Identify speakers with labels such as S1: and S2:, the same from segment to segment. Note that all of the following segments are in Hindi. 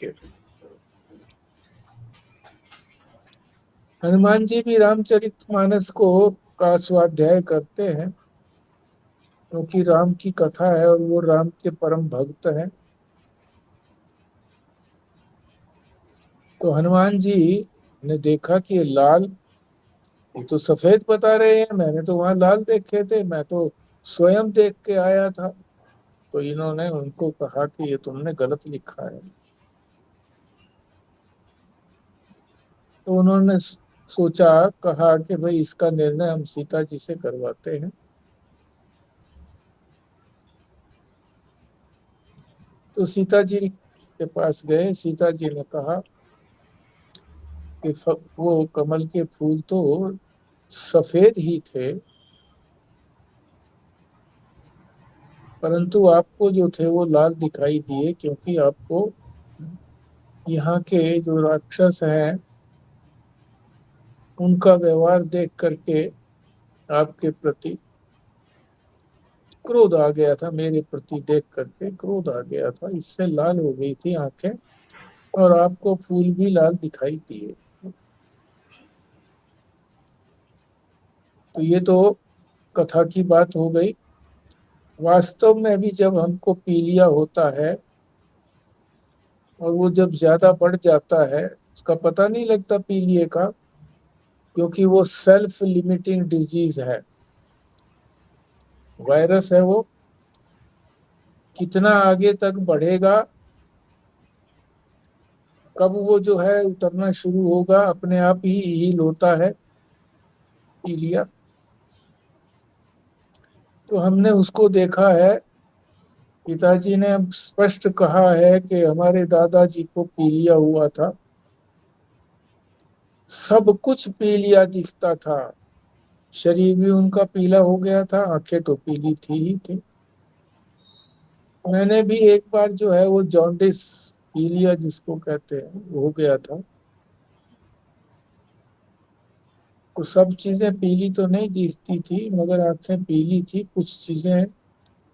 S1: करके। हनुमान जी भी रामचरितमानस को का स्वाध्याय करते हैं, क्योंकि राम की कथा है और वो राम के परम भक्त हैं। तो हनुमान जी ने देखा कि ये लाल, ये तो सफेद बता रहे हैं, मैंने तो वहां लाल देखे थे, मैं तो स्वयं देख के आया था। तो इन्होंने उनको कहा कि ये तुमने गलत लिखा है। तो उन्होंने सोचा, कहा कि भाई इसका निर्णय हम सीता जी से करवाते हैं। तो सीता जी के पास गए। सीता जी ने कहा कि वो कमल के फूल तो सफेद ही थे, परंतु आपको जो थे वो लाल दिखाई दिए, क्योंकि आपको यहाँ के जो राक्षस हैं उनका व्यवहार देख करके आपके प्रति क्रोध आ गया था, मेरे प्रति देख करके क्रोध आ गया था, इससे लाल हो गई थी आंखें, और आपको फूल भी लाल दिखाई दिए। तो ये तो कथा की बात हो गई। वास्तव में भी जब हमको पीलिया होता है और वो जब ज्यादा बढ़ जाता है, उसका पता नहीं लगता पीलिए का, क्योंकि वो सेल्फ लिमिटिंग डिजीज है, वायरस है वो। कितना आगे तक बढ़ेगा, कब वो जो है उतरना शुरू होगा, अपने आप ही हील होता है पीलिया। तो हमने उसको देखा है। पिताजी ने स्पष्ट कहा है कि हमारे दादाजी को पीलिया हुआ था, सब कुछ पीलिया दिखता था, शरीर भी उनका पीला हो गया था, आंखें तो पीली थी ही थी। मैंने भी एक बार जो है वो जॉन्डिस, पीलिया जिसको कहते हैं, हो गया था। तो सब चीजें पीली तो नहीं दिखती थी, मगर आंखें पीली थी, कुछ चीजें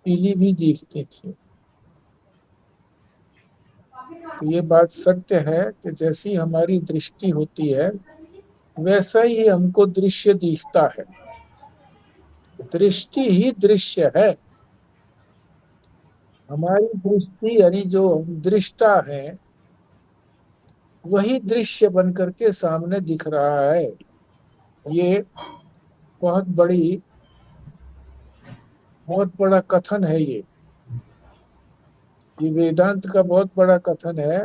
S1: पीली भी दिखती थी। तो ये बात सत्य है कि जैसी हमारी दृष्टि होती है वैसा ही हमको दृश्य दिखता है। दृष्टि ही दृश्य है। हमारी दृष्टि यानी जो हम दृष्टा है, वही दृश्य बन करके सामने दिख रहा है। ये बहुत बड़ी, बहुत बड़ा कथन है ये वेदांत का बहुत बड़ा कथन है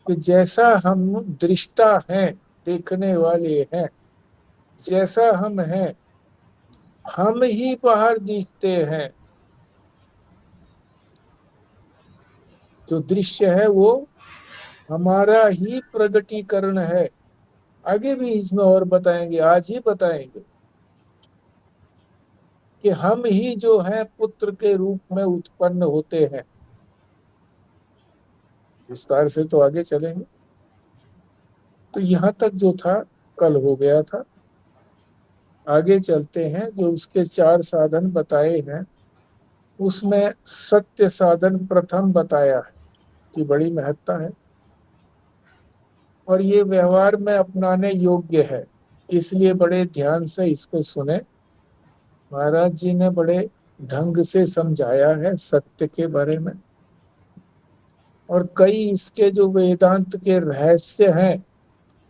S1: कि जैसा हम दृष्टा हैं, देखने वाले हैं, जैसा हम हैं, हम ही बाहर दिखते हैं। जो दृश्य है वो हमारा ही प्रगटीकरण है। आगे भी इसमें और बताएंगे, आज ही बताएंगे कि हम ही जो है पुत्र के रूप में उत्पन्न होते हैं। विस्तार से तो आगे चलेंगे। तो यहाँ तक जो था कल हो गया था। आगे चलते हैं। जो उसके 4 साधन बताए हैं, उसमें सत्य साधन प्रथम बताया है कि बड़ी महत्ता है और ये व्यवहार में अपनाने योग्य है, इसलिए बड़े ध्यान से इसको सुने। महाराज जी ने बड़े ढंग से समझाया है सत्य के बारे में, और कई इसके जो वेदांत के रहस्य हैं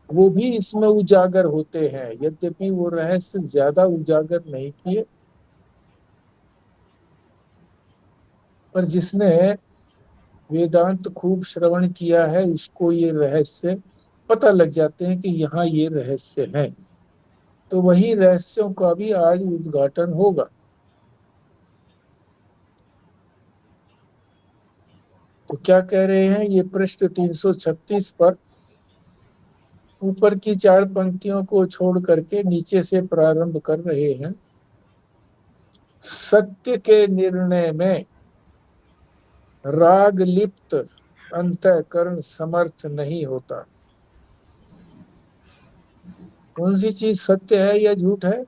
S1: वो भी इसमें उजागर होते हैं, यद्यपि वो रहस्य ज्यादा उजागर नहीं किए, पर जिसने वेदांत खूब श्रवण किया है उसको ये रहस्य पता लग जाते हैं कि यहाँ ये रहस्य है। तो वही रहस्यों का भी आज उद्घाटन होगा। तो क्या कह रहे हैं, ये पृष्ठ 336 पर ऊपर की 4 पंक्तियों को छोड़ करके नीचे से प्रारंभ कर रहे हैं। सत्य के निर्णय में राग लिप्त अंतःकरण समर्थ नहीं होता। कौन सी चीज सत्य है या झूठ है?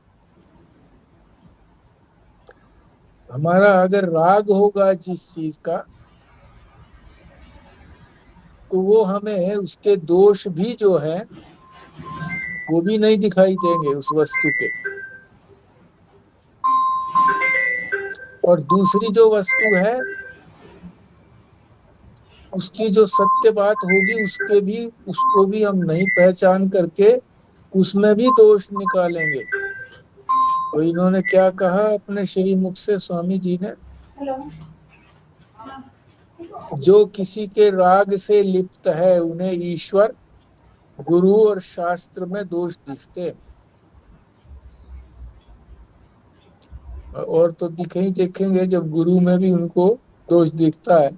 S1: हमारा अगर राग होगा जिस चीज का, तो वो हमें उसके दोष भी जो है वो भी नहीं दिखाई देंगे उस वस्तु के। और दूसरी जो वस्तु है उसकी जो सत्य बात होगी उसको भी हम नहीं पहचान करके उसमें भी दोष निकालेंगे। तो इन्होंने क्या कहा अपने श्री मुख से स्वामी जी ने, जो किसी के राग से लिप्त है उन्हें ईश्वर, गुरु और शास्त्र में दोष दिखते हैं। और तो दिखे ही देखेंगे जब गुरु में भी उनको दोष दिखता है,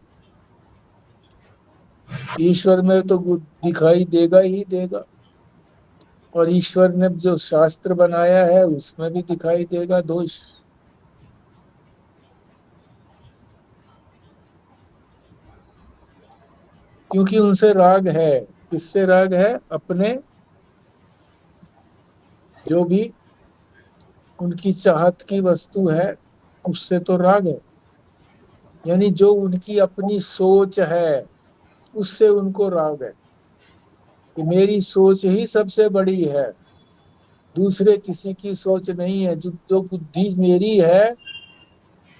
S1: ईश्वर में तो दिखाई देगा ही देगा। और ईश्वर ने जो शास्त्र बनाया है उसमें भी दिखाई देगा दोष। क्योंकि उनसे राग है। किससे राग है? अपने जो भी उनकी चाहत की वस्तु है उससे तो राग है। यानी जो उनकी अपनी सोच है उससे उनको राग है कि मेरी सोच ही सबसे बड़ी है, दूसरे किसी की सोच नहीं है। जो बुद्धि मेरी है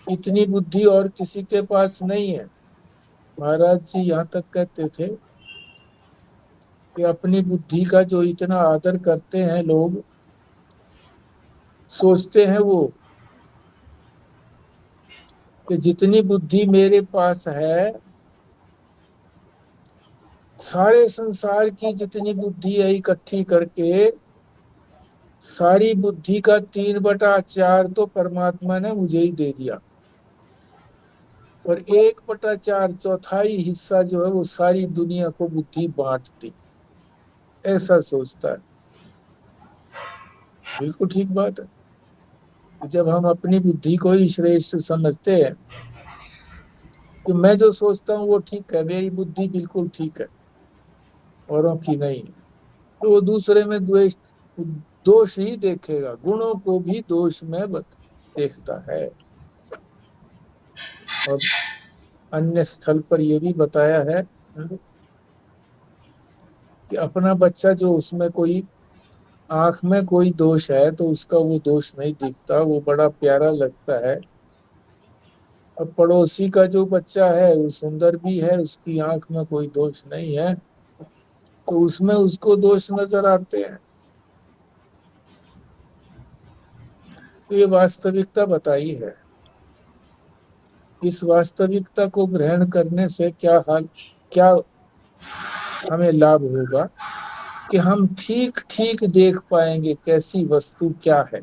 S1: इतनी बुद्धि और किसी के पास नहीं है। महाराज जी यहाँ तक कहते थे कि अपनी बुद्धि का जो इतना आदर करते हैं लोग, सोचते हैं वो कि जितनी बुद्धि मेरे पास है, सारे संसार की जितनी बुद्धि है इकट्ठी करके, सारी बुद्धि का 3/4 तो परमात्मा ने मुझे ही दे दिया, और 1/4 चौथाई हिस्सा जो है वो सारी दुनिया को बुद्धि बांट दी। ऐसा सोचता है। बिल्कुल ठीक बात है। जब हम अपनी बुद्धि को ही श्रेष्ठ समझते हैं कि मैं जो सोचता हूँ वो ठीक है, मेरी बुद्धि बिल्कुल ठीक है, औरों की नहीं, तो वो दूसरे में द्वेष दोष ही देखेगा, गुणों को भी दोष में देखता है। और अन्य स्थल पर ये भी बताया है कि अपना बच्चा जो उसमें कोई आंख में कोई दोष है तो उसका वो दोष नहीं दिखता, वो बड़ा प्यारा लगता है। अब पड़ोसी का जो बच्चा है वो सुंदर भी है, उसकी आंख में कोई दोष नहीं है, तो उसमें उसको दोष नजर आते हैं। तो ये वास्तविकता बताई है। इस वास्तविकता को ग्रहण करने से क्या हमें लाभ होगा कि हम ठीक ठीक देख पाएंगे कैसी वस्तु क्या है।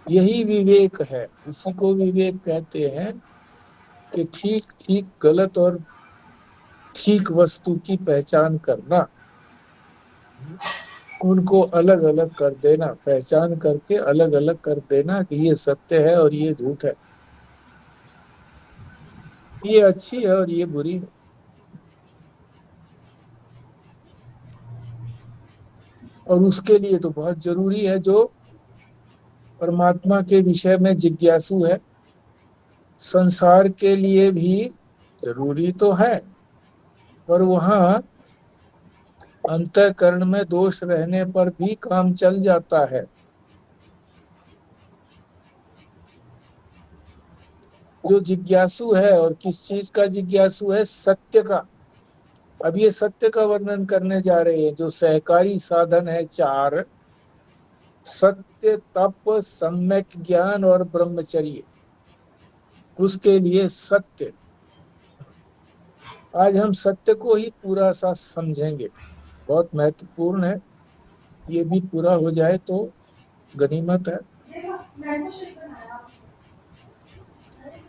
S1: यही विवेक है। इसी को विवेक कहते हैं कि ठीक ठीक गलत और ठीक वस्तु की पहचान करना, उनको अलग अलग कर देना, पहचान करके अलग अलग कर देना कि ये सत्य है और ये झूठ है, ये अच्छी है और ये बुरी है। और उसके लिए तो बहुत जरूरी है, जो परमात्मा के विषय में जिज्ञासु है, संसार के लिए भी जरूरी तो है, पर वहां अंतःकरण में दोष रहने पर भी काम चल जाता है। जो जिज्ञासु है, और किस चीज का जिज्ञासु है? सत्य का। अब ये सत्य का वर्णन करने जा रहे हैं। जो सहकारी साधन है 4, सत्य, तप, सम्यक ज्ञान और ब्रह्मचर्य, उसके लिए सत्य। आज हम सत्य को ही पूरा सा समझेंगे, बहुत महत्वपूर्ण है। ये भी पूरा हो जाए तो गनीमत है।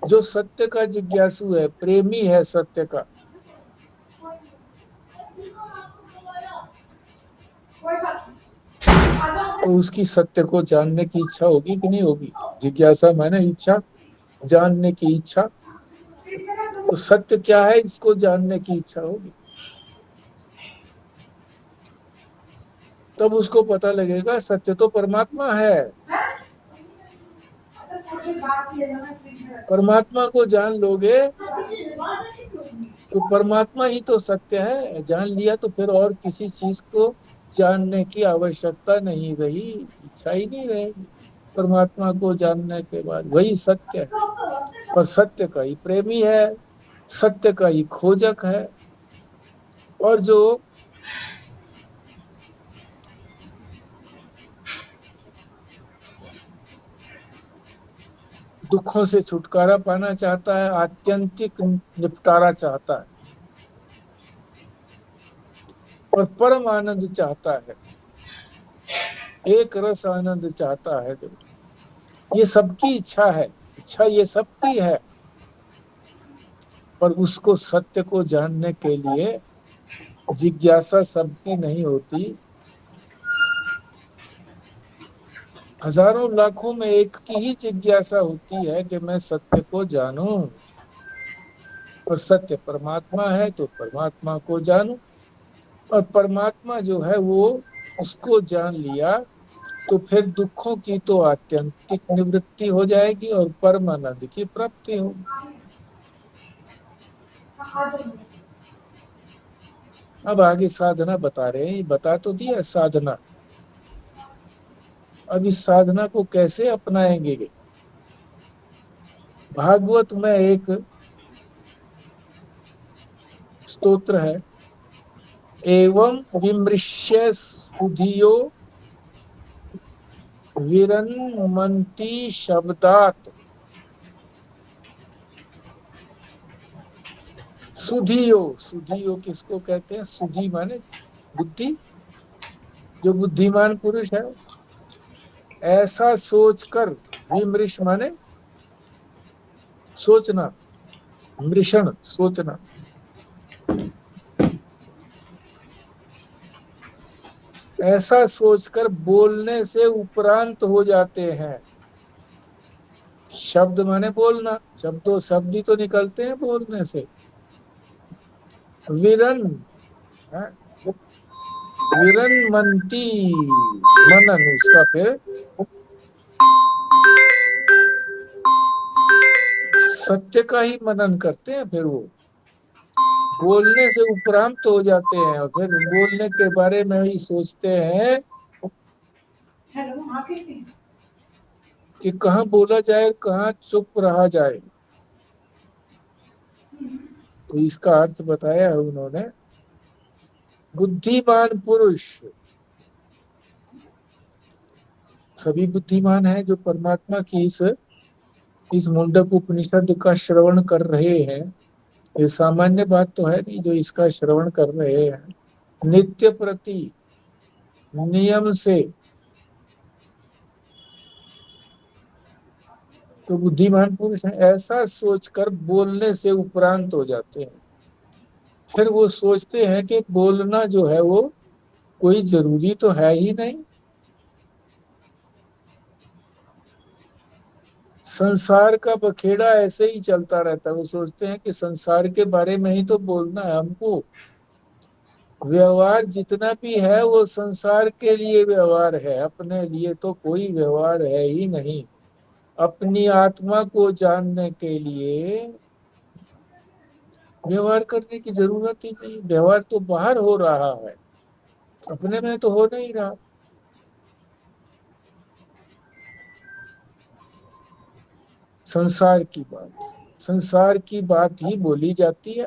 S1: जो सत्य का जिज्ञासु है, प्रेमी है सत्य का, तो उसकी सत्य को जानने की इच्छा होगी कि नहीं होगी? जिज्ञासा माने इच्छा, जानने की इच्छा। तो सत्य क्या है इसको जानने की इच्छा होगी, तब उसको पता लगेगा सत्य तो परमात्मा है। परमात्मा को जान लोगे तो परमात्मा ही तो सत्य है, जान लिया तो फिर और किसी चीज को जानने की आवश्यकता नहीं रही, इच्छा ही नहीं रहेगी। परमात्मा को जानने के बाद वही सत्य है, और सत्य का ही प्रेमी है, सत्य का ही खोजक है। और जो दुखों से छुटकारा पाना चाहता है, आत्यंतिक निपटारा चाहता है और परम आनंद चाहता है, एक रस आनंद चाहता है, जो ये सबकी इच्छा है, इच्छा ये सबकी है। पर उसको सत्य को जानने के लिए जिज्ञासा सबकी नहीं होती, हजारों लाखों में एक की ही जिज्ञासा होती है कि मैं सत्य को जानूं, और सत्य परमात्मा है तो परमात्मा को जानूं। और परमात्मा जो है वो, उसको जान लिया तो फिर दुखों की तो आत्यंतिक निवृत्ति हो जाएगी और परमानंद की प्राप्ति होगी। अब आगे साधना बता रहे हैं, बता तो दिया साधना। अब इस साधना को कैसे अपनाएंगे? भागवत में एक स्तोत्र है, एवं विमृश्य सुधियो विरन्मन्ति शब्दात। सुधियो, सुधियो किसको कहते हैं? सुधि माने बुद्धि, जो बुद्धिमान पुरुष है। ऐसा सोचकर, विमृश माने सोचना, मृषण सोचना, ऐसा सोचकर बोलने से उपरांत हो जाते हैं। शब्द माने बोलना, शब्दों शब्द ही तो निकलते हैं बोलने से। विरन है, विरनमंती, मनन उसका फिर सत्य का ही मनन करते हैं, फिर वो बोलने से उपरांत तो हो जाते हैं और फिर बोलने के बारे में ही सोचते हैं कि कहाँ बोला जाए, कहाँ चुप रहा जाए। तो इसका अर्थ बताया है उन्होंने, बुद्धिमान पुरुष, सभी बुद्धिमान हैं जो परमात्मा की इस मुंडक उपनिषद का श्रवण कर रहे हैं। ये सामान्य बात तो है नहीं, जो इसका श्रवण कर रहे हैं नित्य प्रति नियम से, तो बुद्धिमान पुरुष हैं। ऐसा सोचकर बोलने से उपरांत हो जाते हैं। फिर वो सोचते हैं कि बोलना जो है वो कोई जरूरी तो है ही नहीं, संसार का बखेड़ा ऐसे ही चलता रहता है। वो सोचते हैं कि संसार के बारे में ही तो बोलना है हमको, व्यवहार जितना भी है वो संसार के लिए व्यवहार है, अपने लिए तो कोई व्यवहार है ही नहीं। अपनी आत्मा को जानने के लिए व्यवहार करने की जरूरत ही नहीं, व्यवहार तो बाहर हो रहा है, अपने में तो हो नहीं रहा। संसार की बात ही बोली जाती है।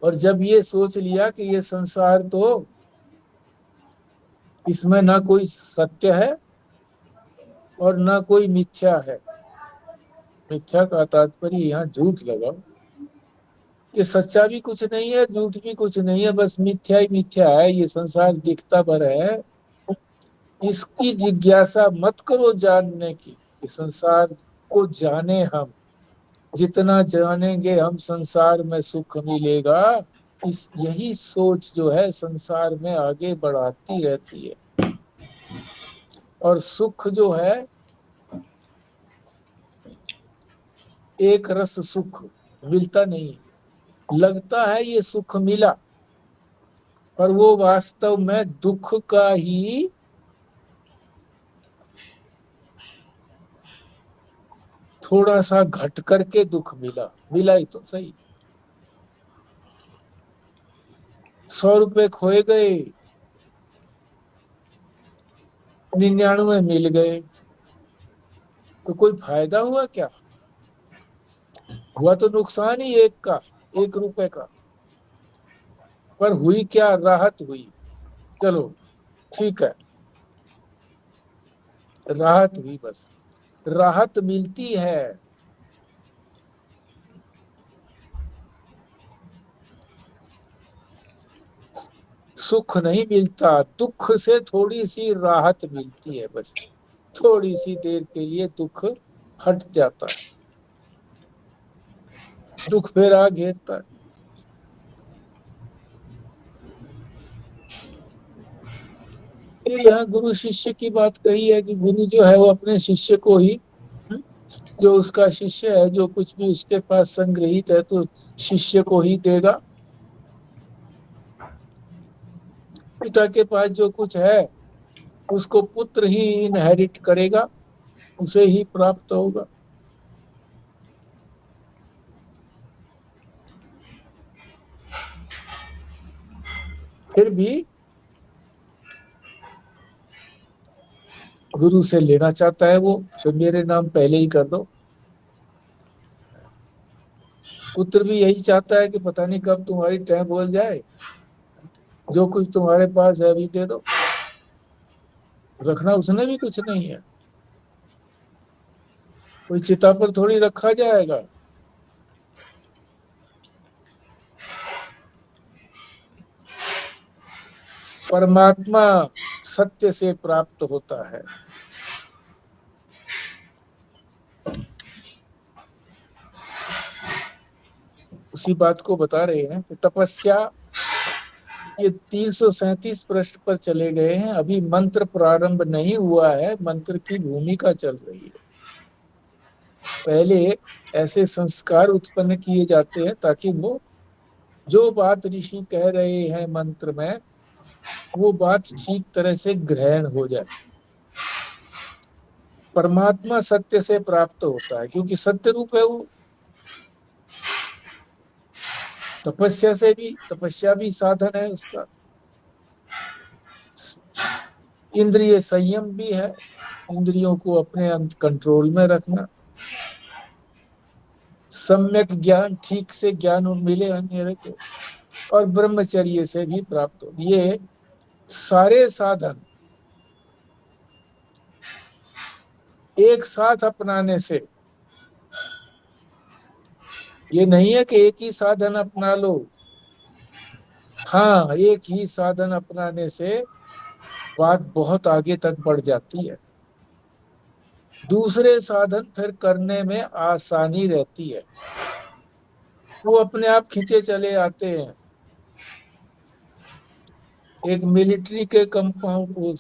S1: और जब ये सोच लिया कि ये संसार तो, इसमें ना कोई सत्य है और ना कोई मिथ्या है, मिथ्या का तात्पर्य यहाँ झूठ लगाओ, ये सच्चा भी कुछ नहीं है, झूठ भी कुछ नहीं है, बस मिथ्या ही मिथ्या है, ये संसार दिखता भर है। इसकी जिज्ञासा मत करो जानने की, कि संसार को जाने हम, जितना जानेंगे हम संसार में सुख मिलेगा। इस यही सोच जो है संसार में आगे बढ़ाती रहती है। और सुख जो है, एक रस सुख मिलता नहीं, लगता है ये सुख मिला, पर वो वास्तव में दुख का ही थोड़ा सा घट करके दुख मिला, मिला ही तो सही। 100 रुपए खोए गए, 99 मिल गए, तो कोई फायदा हुआ क्या? हुआ तो नुकसान ही एक का, 1 रुपए का। पर हुई क्या? राहत हुई। चलो ठीक है, राहत हुई, बस राहत मिलती है। सुख नहीं मिलता, दुख से थोड़ी सी राहत मिलती है बस। थोड़ी सी देर के लिए दुख हट जाता है, दुख फिर आ घेरता है। फिर यहाँ गुरु शिष्य की बात कही है कि गुरु जो है वो अपने शिष्य को ही, जो उसका शिष्य है, जो कुछ भी उसके पास संग्रहित है तो शिष्य को ही देगा। पिता के पास जो कुछ है उसको पुत्र ही इनहेरिट करेगा, उसे ही प्राप्त होगा। फिर भी गुरु से लेना चाहता है वो, तो मेरे नाम पहले ही कर दो। पुत्र भी यही चाहता है कि पता नहीं कब तुम्हारी टाइम बोल जाए, जो कुछ तुम्हारे पास है अभी दे दो। रखना उसने भी कुछ नहीं है, कोई चिता पर थोड़ी रखा जाएगा। परमात्मा सत्य से प्राप्त होता है। उसी बात को बता रहे हैं कि तपस्या, ये 337 पृष्ठ पर चले गए हैं, अभी मंत्र प्रारंभ नहीं हुआ है, मंत्र की भूमिका चल रही है। पहले ऐसे संस्कार उत्पन्न किए जाते हैं ताकि वो जो बात ऋषि कह रहे हैं मंत्र में, वो बात ठीक तरह से ग्रहण हो जाए। परमात्मा सत्य से प्राप्त होता है क्योंकि सत्य रूप है वो। तपस्या भी साधन है उसका। इंद्रिय संयम भी है, इंद्रियों को अपने कंट्रोल में रखना। सम्यक ज्ञान, ठीक से ज्ञान मिले मेरे को, और ब्रह्मचर्य से भी प्राप्त हो। ये सारे साधन एक साथ अपनाने से, ये नहीं है कि एक ही साधन अपना लो। हाँ, एक ही साधन अपनाने से बात बहुत आगे तक बढ़ जाती है, दूसरे साधन फिर करने में आसानी रहती है, वो अपने आप खींचे चले आते हैं। एक मिलिट्री के कंपाउंड,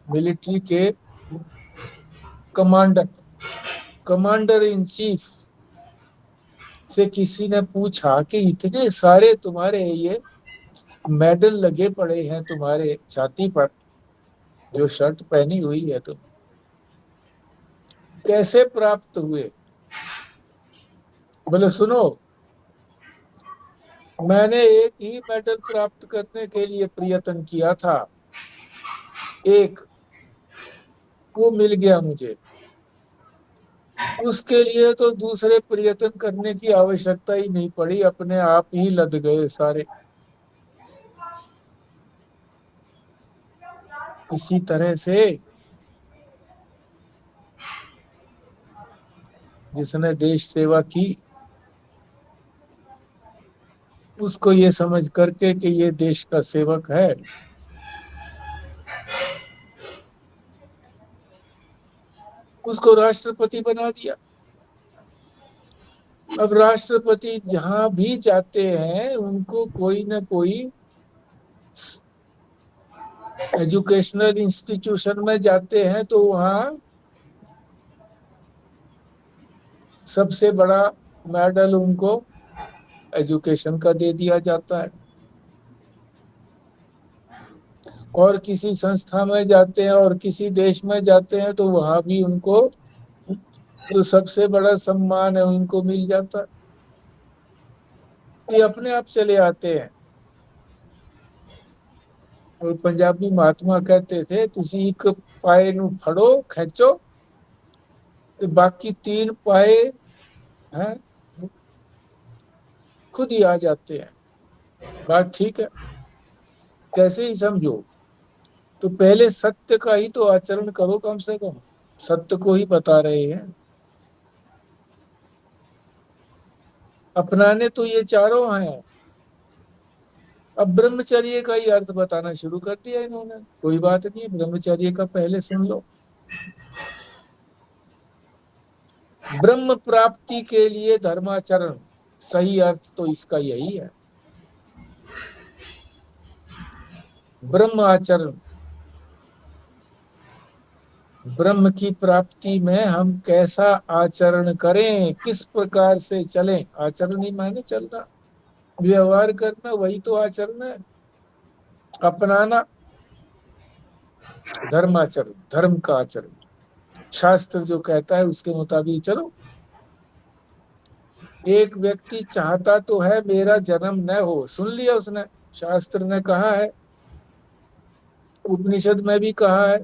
S1: मिलिट्री के कमांडर, कमांडर इन चीफ से किसी ने पूछा कि इतने सारे तुम्हारे ये मेडल लगे पड़े हैं तुम्हारे छाती पर, जो शर्ट पहनी हुई है, तुम कैसे प्राप्त हुए? बोले सुनो, मैंने एक ही मेडल प्राप्त करने के लिए प्रयत्न किया था, एक, वो मिल गया मुझे। उसके लिए तो दूसरे प्रयत्न करने की आवश्यकता ही नहीं पड़ी, अपने आप ही लद गए सारे। इसी तरह से जिसने देश सेवा की, उसको ये समझ करके कि ये देश का सेवक है, उसको राष्ट्रपति बना दिया। अब राष्ट्रपति जहां भी जाते हैं उनको कोई ना कोई एजुकेशनल इंस्टीट्यूशन में जाते हैं तो वहां सबसे बड़ा मेडल उनको एजुकेशन का दे दिया जाता है। और किसी संस्था में जाते हैं और किसी देश में जाते हैं तो वहां भी उनको जो सबसे बड़ा सम्मान है उनको मिल जाता है। ये अपने आप चले आते हैं। और पंजाबी महात्मा कहते थे, तुसी एक पाए नु फड़ो खेचो, तो बाकी तीन पाए हैं खुद ही आ जाते हैं। बात ठीक है, कैसे ही समझो। तो पहले सत्य का ही तो आचरण करो, कम से कम सत्य को ही बता रहे हैं। अपनाने तो ये चारों हैं। अब ब्रह्मचर्य का ही अर्थ बताना शुरू कर दिया इन्होंने। कोई बात नहीं, ब्रह्मचर्य का पहले सुन लो। ब्रह्म प्राप्ति के लिए धर्माचरण, सही अर्थ तो इसका यही है। ब्रह्म आचरण, ब्रह्म की प्राप्ति में हम कैसा आचरण करें, किस प्रकार से चलें। आचरण ही माने चलना, व्यवहार करना, वही तो आचरण है। अपनाना, धर्माचरण, धर्म का आचरण। शास्त्र जो कहता है उसके मुताबिक चलो। एक व्यक्ति चाहता तो है मेरा जन्म न हो, सुन लिया उसने, शास्त्र ने कहा है, उपनिषद में भी कहा है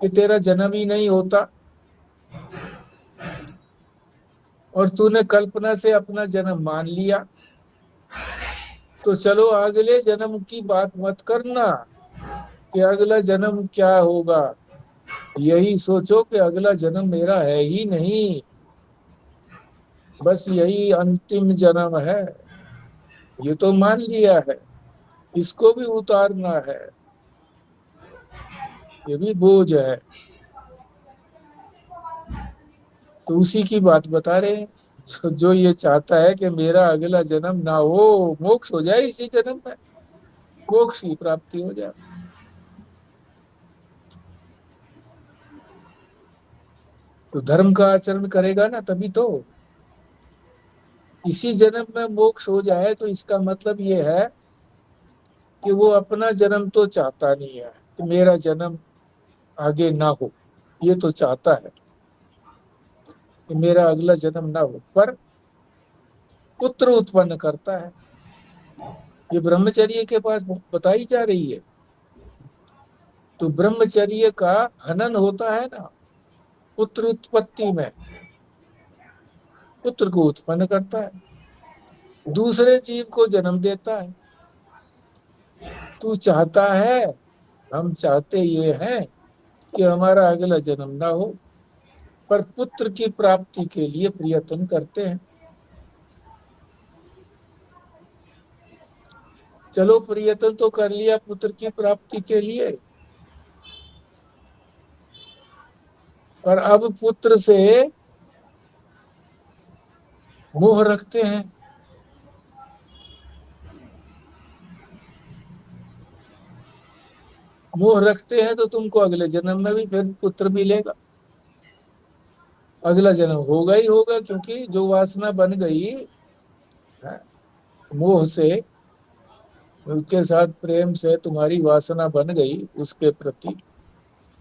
S1: कि तेरा जन्म ही नहीं होता, और तूने कल्पना से अपना जन्म मान लिया। तो चलो अगले जन्म की बात मत करना कि अगला जन्म क्या होगा। यही सोचो कि अगला जन्म मेरा है ही नहीं, बस यही अंतिम जन्म है। ये तो मान लिया है, इसको भी उतारना है, ये भी बोझ है। तो उसी की बात बता रहे हैं। जो ये चाहता है कि मेरा अगला जन्म ना हो, मोक्ष हो जाए इसी जन्म में, मोक्ष की प्राप्ति हो जाए। तो धर्म का आचरण करेगा ना, तभी तो इसी जन्म में मोक्ष हो जाए। तो इसका मतलब ये है कि वो अपना जन्म तो चाहता नहीं है कि मेरा जन्म आगे ना हो। ये तो चाहता है कि मेरा अगला जन्म ना हो, पर पुत्र उत्पन्न करता है। ये ब्रह्मचर्य के पास बताई जा रही है। तो ब्रह्मचर्य का हनन होता है ना पुत्र उत्पत्ति में, पुत्र को उत्पन्न करता है, दूसरे जीव को जन्म देता है। तू चाहता है, हम चाहते ये हैं कि हमारा अगला जन्म ना हो, पर पुत्र की प्राप्ति के लिए प्रयत्न करते हैं। चलो प्रयत्न तो कर लिया पुत्र की प्राप्ति के लिए, पर अब पुत्र से मोह रखते हैं। मोह रखते हैं तो तुमको अगले जन्म में भी फिर पुत्र मिलेगा, अगला जन्म होगा ही होगा, क्योंकि जो वासना बन गई है, मोह से, उसके साथ प्रेम से तुम्हारी वासना बन गई उसके प्रति,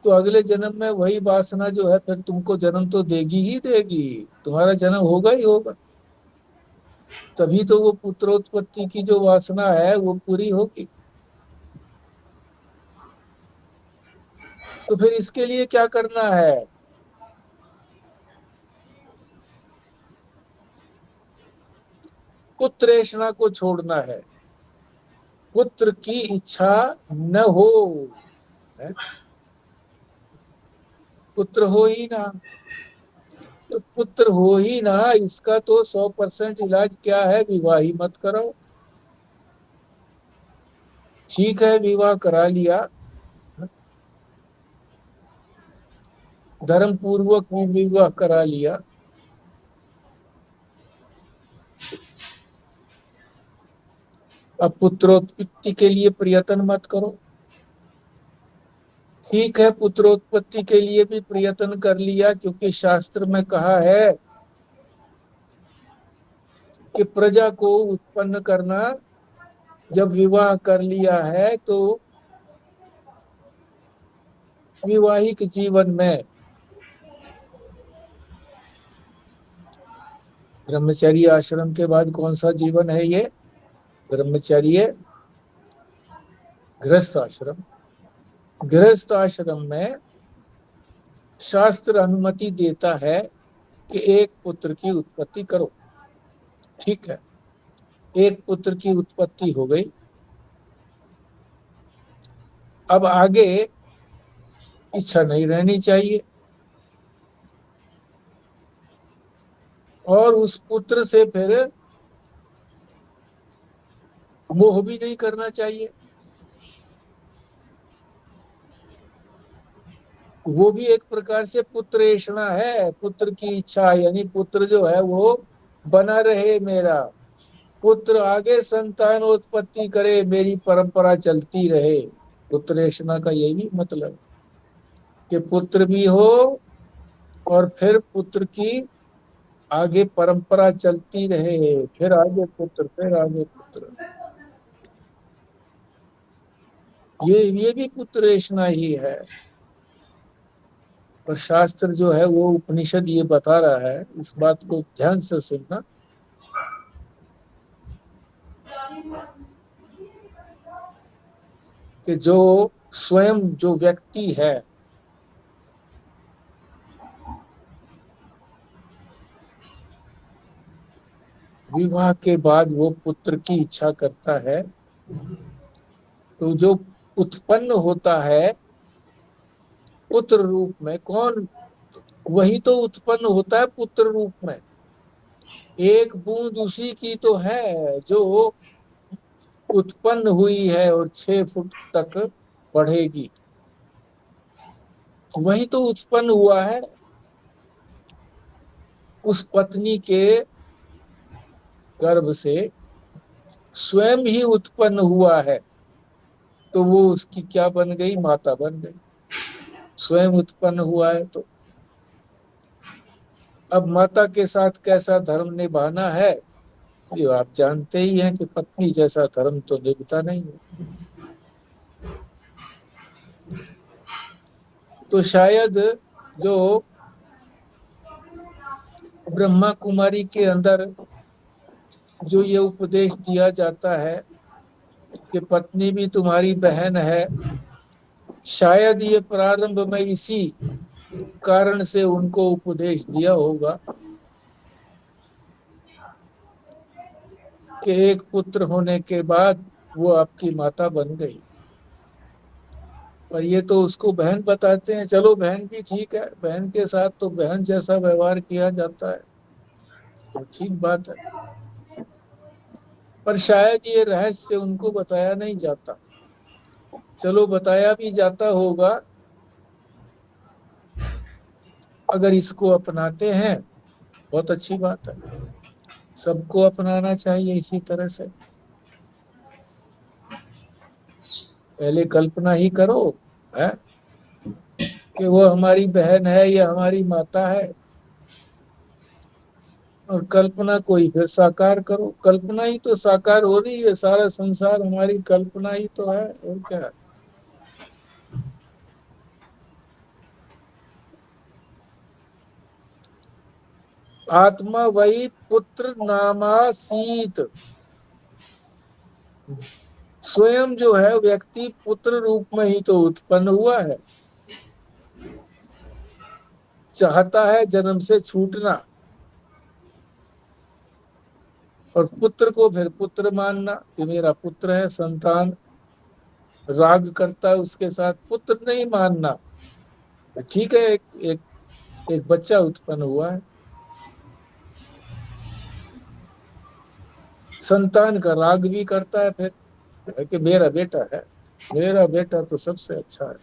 S1: तो अगले जन्म में वही वासना जो है फिर तुमको जन्म तो देगी ही देगी, तुम्हारा जन्म होगा ही होगा। तभी तो वो पुत्रोत्पत्ति की जो वासना है वो पूरी होगी। तो फिर इसके लिए क्या करना है? पुत्रेषणा को छोड़ना है, पुत्र की इच्छा न हो। है? पुत्र हो ही ना, तो पुत्र हो ही ना, इसका तो 100% इलाज क्या है? विवाह ही मत करो। ठीक है, विवाह करा लिया, धर्म पूर्वक विवाह करा लिया, अब पुत्रोत्पत्ति के लिए प्रयत्न मत करो। ठीक है, पुत्रोत्पत्ति के लिए भी प्रयत्न कर लिया, क्योंकि शास्त्र में कहा है कि प्रजा को उत्पन्न करना, जब विवाह कर लिया है तो वैवाहिक जीवन में ब्रह्मचर्य आश्रम के बाद कौन सा जीवन है ये? ब्रह्मचर्य गृहस्थ आश्रम। गृहस्थ आश्रम में शास्त्र अनुमति देता है कि एक पुत्र की उत्पत्ति करो। ठीक है, एक पुत्र की उत्पत्ति हो गई। अब आगे इच्छा नहीं रहनी चाहिए, और उस पुत्र से फिर मोह भी नहीं करना चाहिए। वो भी एक प्रकार से पुत्रेषणा है, पुत्र की इच्छा, यानी पुत्र जो है वो बना रहे मेरा, पुत्र आगे संतानोत्पत्ति करे, मेरी परंपरा चलती रहे। पुत्रेषणा का यही मतलब कि पुत्र भी हो और फिर पुत्र की आगे परंपरा चलती रहे, फिर आगे पुत्र, फिर आगे पुत्र। ये भी पुत्रेषणा ही है। और शास्त्र जो है वो उपनिषद ये बता रहा है, इस बात को ध्यान से सुनना, कि जो स्वयं जो व्यक्ति है विवाह के बाद वो पुत्र की इच्छा करता है, तो जो उत्पन्न होता है पुत्र रूप में, कौन? वही तो उत्पन्न होता है पुत्र रूप में। एक बूंद उसी की तो है जो उत्पन्न हुई है और 6 फुट तक बढ़ेगी। वही तो उत्पन्न हुआ है, उस पत्नी के गर्भ से स्वयं ही उत्पन्न हुआ है, तो वो उसकी क्या बन गई? माता बन गई। स्वयं उत्पन्न हुआ है तो अब माता के साथ कैसा धर्म निभाना है, ये आप जानते ही हैं कि पत्नी जैसा धर्म तो निभता नहीं है। तो शायद जो ब्रह्मा कुमारी के अंदर जो ये उपदेश दिया जाता है कि पत्नी भी तुम्हारी बहन है, शायद ये प्रारंभ में इसी कारण से उनको उपदेश दिया होगा कि एक पुत्र होने के बाद वो आपकी माता बन गई। पर ये तो उसको बहन बताते हैं। चलो बहन भी ठीक है, बहन के साथ तो बहन जैसा व्यवहार किया जाता है, तो ठीक बात है। पर शायद ये रहस्य उनको बताया नहीं जाता। चलो बताया भी जाता होगा, अगर इसको अपनाते हैं बहुत अच्छी बात है, सबको अपनाना चाहिए इसी तरह से। पहले कल्पना ही करो है कि वो हमारी बहन है या हमारी माता है, और कल्पना कोई फिर साकार करो। कल्पना ही तो साकार हो रही है, सारा संसार हमारी कल्पना ही तो है, और क्या है। आत्मा वही पुत्र नामासीत, स्वयं जो है व्यक्ति पुत्र रूप में ही तो उत्पन्न हुआ है। चाहता है जन्म से छूटना, और पुत्र को फिर पुत्र मानना कि मेरा पुत्र है, संतान राग करता है उसके साथ, पुत्र नहीं मानना। ठीक है, एक बच्चा उत्पन्न हुआ है, संतान का राग भी करता है फिर कि मेरा बेटा है, मेरा बेटा तो सबसे अच्छा है।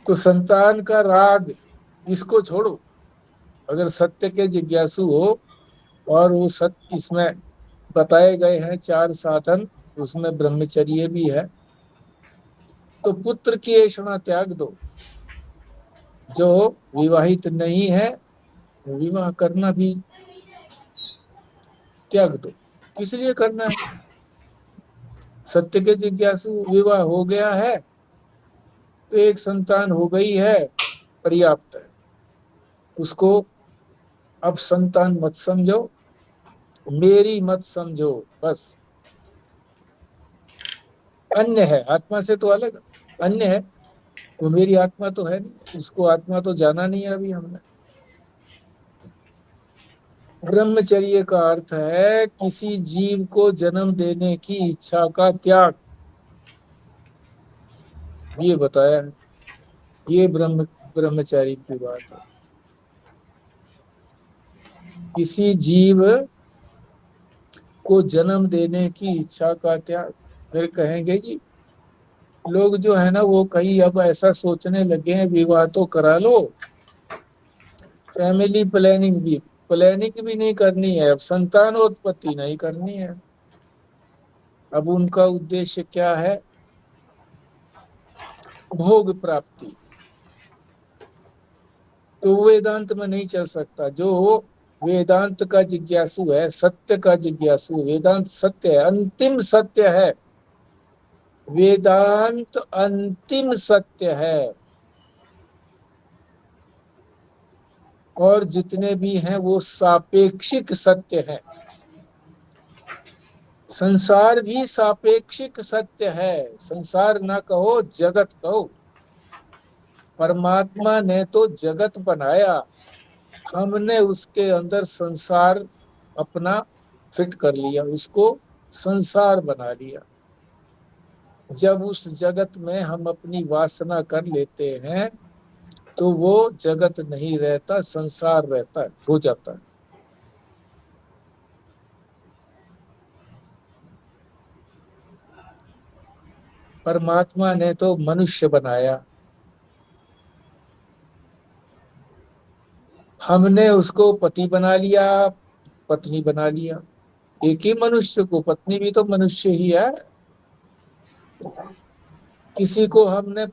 S1: तो संतान का राग इसको छोड़ो, अगर सत्य के जिज्ञासु हो, और वो सत्य इसमें बताए गए हैं 4 साधन, उसमें ब्रह्मचर्य भी है, तो पुत्र की ऐषणा त्याग दो। जो विवाहित नहीं है विवाह करना भी त्याग दो। किस लिए करना है? सत्य के जिज्ञासु, विवाह हो गया है तो एक संतान हो गई है, पर्याप्त है। उसको अब संतान मत समझो, मेरी मत समझो, बस। अन्य है, आत्मा से तो अलग अन्य है। वो मेरी आत्मा तो है नहीं, उसको आत्मा तो जाना नहीं है अभी हमने। ब्रह्मचर्य का अर्थ है किसी जीव को जन्म देने की इच्छा का त्याग, ये बताया है। ये ब्रह्मचारी की बात है। किसी जीव को जन्म देने की इच्छा का त्याग। फिर कहेंगे जी, लोग जो है ना वो कहीं अब ऐसा सोचने लगे हैं, विवाह तो करा लो, फैमिली प्लानिंग भी नहीं करनी है, अब संतानोत्पत्ति नहीं करनी है। अब उनका उद्देश्य क्या है? भोग प्राप्ति। तो वेदांत में नहीं चल सकता। जो वेदांत का जिज्ञासु है, सत्य का जिज्ञासु, वेदांत सत्य है, अंतिम सत्य है। वेदांत अंतिम सत्य है। और जितने भी हैं वो सापेक्षिक सत्य है। संसार भी सापेक्षिक सत्य है। संसार ना कहो, जगत कहो। परमात्मा ने तो जगत बनाया, हमने उसके अंदर संसार अपना फिट कर लिया, उसको संसार बना लिया। जब उस जगत में हम अपनी वासना कर लेते हैं तो वो जगत नहीं रहता, संसार रहता है, हो जाता है। परमात्मा ने तो मनुष्य बनाया, हमने उसको पति बना लिया, पत्नी बना लिया। एक ही मनुष्य को, पत्नी भी तो मनुष्य ही है। किसी को हमने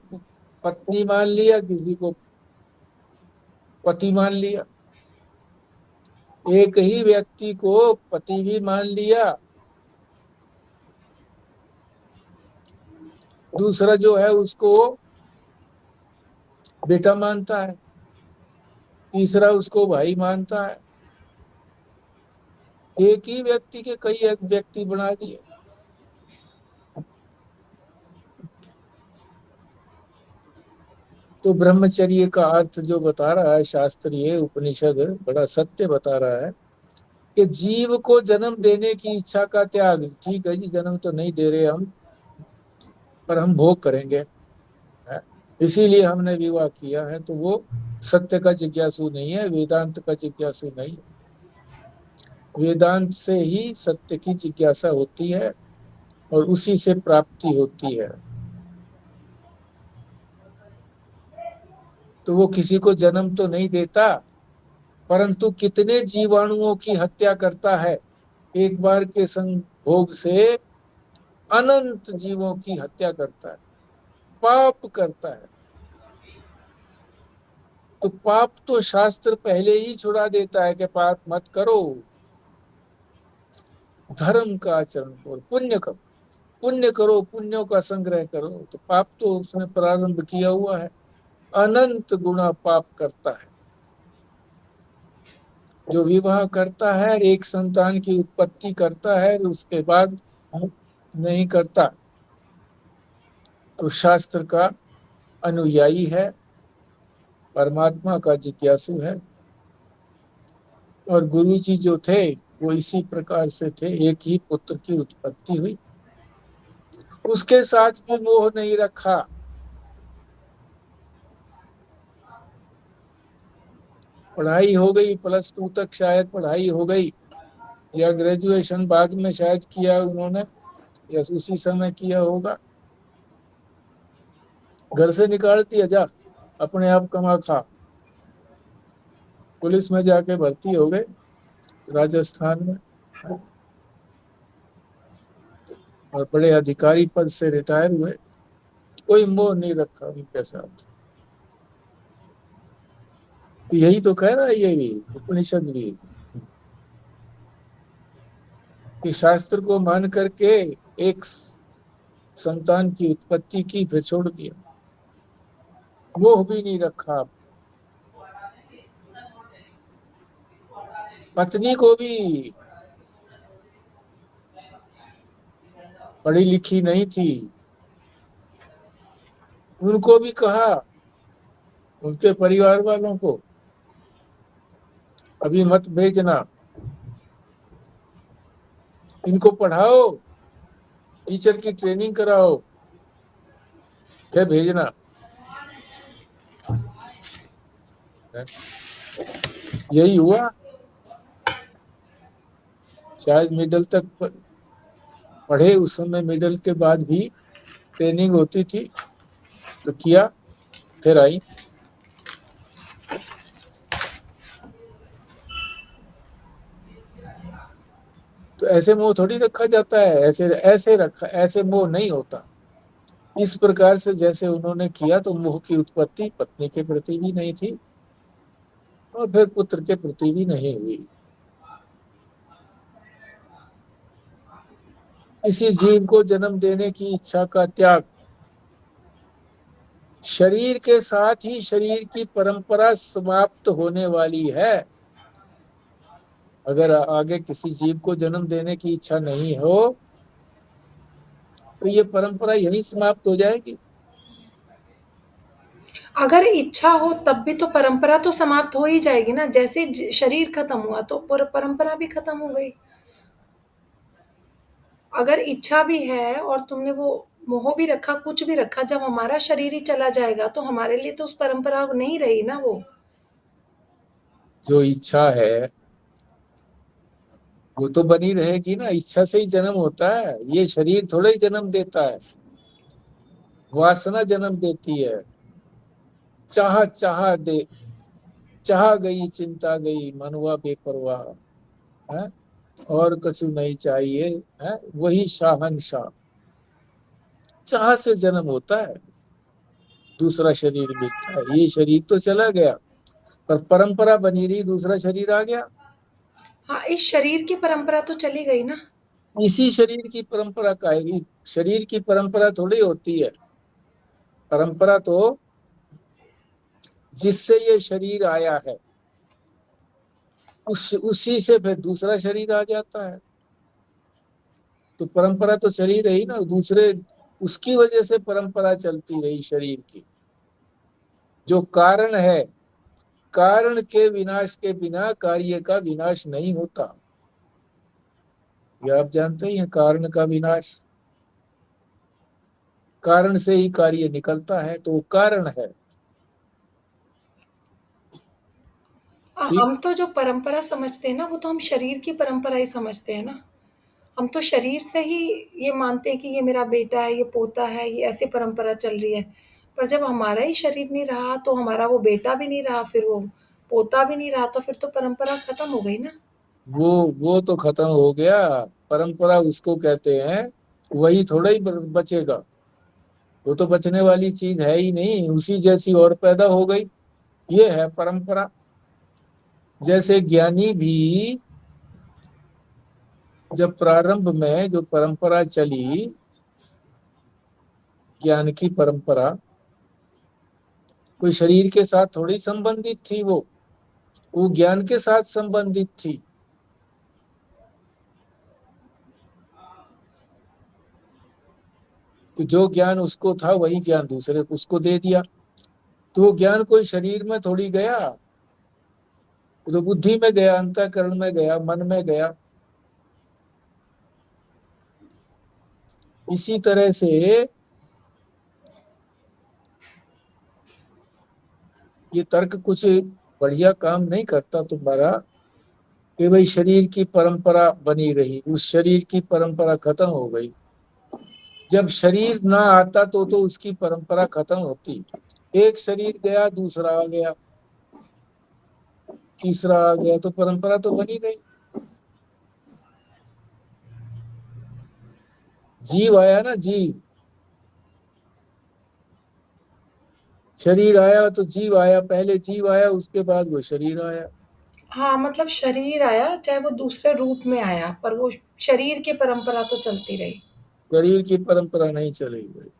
S1: पत्नी मान लिया, किसी को पति मान लिया। एक ही व्यक्ति को पति भी मान लिया, दूसरा जो है उसको बेटा मानता है, तीसरा उसको भाई मानता है। एक ही व्यक्ति के कई एक व्यक्ति बना दिए। तो ब्रह्मचर्य का अर्थ जो बता रहा है शास्त्रीय उपनिषद, बड़ा सत्य बता रहा है कि जीव को जन्म देने की इच्छा का त्याग। ठीक है जी, जन्म तो नहीं दे रहे हम, पर हम भोग करेंगे, है? इसीलिए हमने विवाह किया है। तो वो सत्य का जिज्ञासु नहीं है, वेदांत का जिज्ञासु नहीं है। वेदांत से ही सत्य की जिज्ञासा होती है और उसी से प्राप्ति होती है। तो वो किसी को जन्म तो नहीं देता, परंतु कितने जीवाणुओं की हत्या करता है। एक बार के संभोग से अनंत जीवों की हत्या करता है, पाप करता है। तो पाप तो शास्त्र पहले ही छुड़ा देता है कि पाप मत करो, धर्म का आचरण करो, पुण्य करो, पुण्यों का संग्रह करो। तो पाप तो उसने प्रारंभ किया हुआ है, अनंत गुना पाप करता है। जो विवाह करता है, एक संतान की उत्पत्ति करता है, उसके बाद नहीं करता, तो शास्त्र का अनुयायी है, परमात्मा का जिज्ञासु है। और गुरु जी जो थे वो इसी प्रकार से थे। एक ही पुत्र की उत्पत्ति हुई, उसके साथ भी मोह नहीं रखा। पढ़ाई हो गई, +2 तक शायद पढ़ाई हो गई, या ग्रेजुएशन बाद में शायद किया उन्होंने, या उसी समय किया होगा। घर से निकाल दिया, जा अपने आप कमा खा। पुलिस में जाके भर्ती हो गए राजस्थान में, और बड़े अधिकारी पद से रिटायर हुए। कोई मोह नहीं रखा उनके साथ। यही तो कह रहा है ये भी उपनिषद भी, कि शास्त्र को मान करके एक संतान की उत्पत्ति की, फिर छोड़ दिया। मोह भी नहीं रखा। पत्नी को भी, पढ़ी लिखी नहीं थी, उनको भी कहा, उनके परिवार वालों को, अभी मत भेजना, इनको पढ़ाओ, टीचर की ट्रेनिंग कराओ, फिर भेजना। यही हुआ। शायद मिडिल तक पढ़े, उस समय मिडिल के बाद भी ट्रेनिंग होती थी, तो किया, फिर आई। तो ऐसे मोह थोड़ी रखा जाता है, ऐसे ऐसे रखा, ऐसे मोह नहीं होता। इस प्रकार से जैसे उन्होंने किया, तो मोह की उत्पत्ति पत्नी के प्रति भी नहीं थी, और फिर पुत्र के प्रति भी नहीं हुई। किसी जीव को जन्म देने की इच्छा का त्याग, शरीर के साथ ही शरीर की परंपरा समाप्त होने वाली है। अगर आगे किसी जीव को जन्म देने की इच्छा नहीं हो, तो ये परंपरा यही समाप्त हो जाएगी।
S2: अगर इच्छा हो तब भी तो परंपरा तो समाप्त हो ही जाएगी ना, जैसे शरीर खत्म हुआ तो परंपरा भी खत्म हो गई। अगर इच्छा भी है और तुमने वो मोह भी रखा, कुछ भी रखा, जब हमारा शरीर ही चला जाएगा तो हमारे लिए तो उस परंपरा नहीं रही ना वो।
S1: जो इच्छा है वो तो बनी रहेगी ना, इच्छा से ही जन्म होता है, ये शरीर थोड़ा ही जन्म देता है, वासना जन्म देती है। चाह चाह दे, चाह गई चिंता गई, मनवा बेपरवाह है, और कछु नहीं चाहिए, है वही शाहनशाह। चाह से जन्म होता है, दूसरा शरीर मिलता है। ये शरीर तो चला गया, पर परंपरा बनी रही, दूसरा शरीर आ गया।
S2: हाँ, इस शरीर की परंपरा तो चली गई ना।
S1: इसी शरीर की परंपरा का है। शरीर की परंपरा थोड़ी होती है, परंपरा तो जिससे ये शरीर आया है, उसी से फिर दूसरा शरीर आ जाता है। तो परंपरा तो चली रही ना, दूसरे, उसकी वजह से परंपरा चलती रही शरीर की। जो कारण है, कारण के विनाश के बिना कार्य का विनाश नहीं होता। ये आप जानते ही हैं, कारण का विनाश, कारण से ही कार्य निकलता है, तो वो कारण है। ठीक।
S2: हम तो जो परंपरा समझते हैं ना, वो तो हम शरीर की परंपरा ही समझते हैं ना। हम तो शरीर से ही ये मानते हैं कि ये मेरा बेटा है, ये पोता है, ये ऐसे परंपरा चल रही है। पर जब हमारा ही शरीर नहीं रहा तो हमारा वो बेटा भी नहीं रहा, फिर वो पोता भी नहीं रहा, तो फिर तो परंपरा खत्म हो गई ना।
S1: वो वो तो खत्म हो गया। परंपरा उसको कहते हैं, वही थोड़ा ही बचेगा। वो तो बचने वाली चीज है ही नहीं, उसी जैसी और पैदा हो गई। ये है परंपरा। जैसे ज्ञानी भी, जब प्रारंभ में जो परंपरा चली, ज्ञान की परंपरा, कोई शरीर के साथ थोड़ी संबंधित थी। वो ज्ञान के साथ संबंधित थी। तो जो ज्ञान उसको था, वही ज्ञान दूसरे को उसको दे दिया। तो वो ज्ञान कोई शरीर में थोड़ी गया, वो तो बुद्धि में गया, अंतःकरण में गया, मन में गया। इसी तरह से ये तर्क कुछ बढ़िया काम नहीं करता तुम्हारा, कि भाई शरीर की परंपरा बनी रही, उस शरीर की परंपरा खत्म हो गई। जब शरीर ना आता तो उसकी परंपरा खत्म होती। एक शरीर गया, दूसरा आ गया, तीसरा आ गया, तो परंपरा तो बनी गई। जीव आया ना, जीव, शरीर आया तो जीव आया, पहले जीव आया, उसके बाद वो शरीर आया।
S2: हाँ, मतलब शरीर आया, चाहे वो दूसरे रूप में आया, पर वो शरीर की परंपरा तो चलती रही।
S1: शरीर की परंपरा नहीं चलेगी।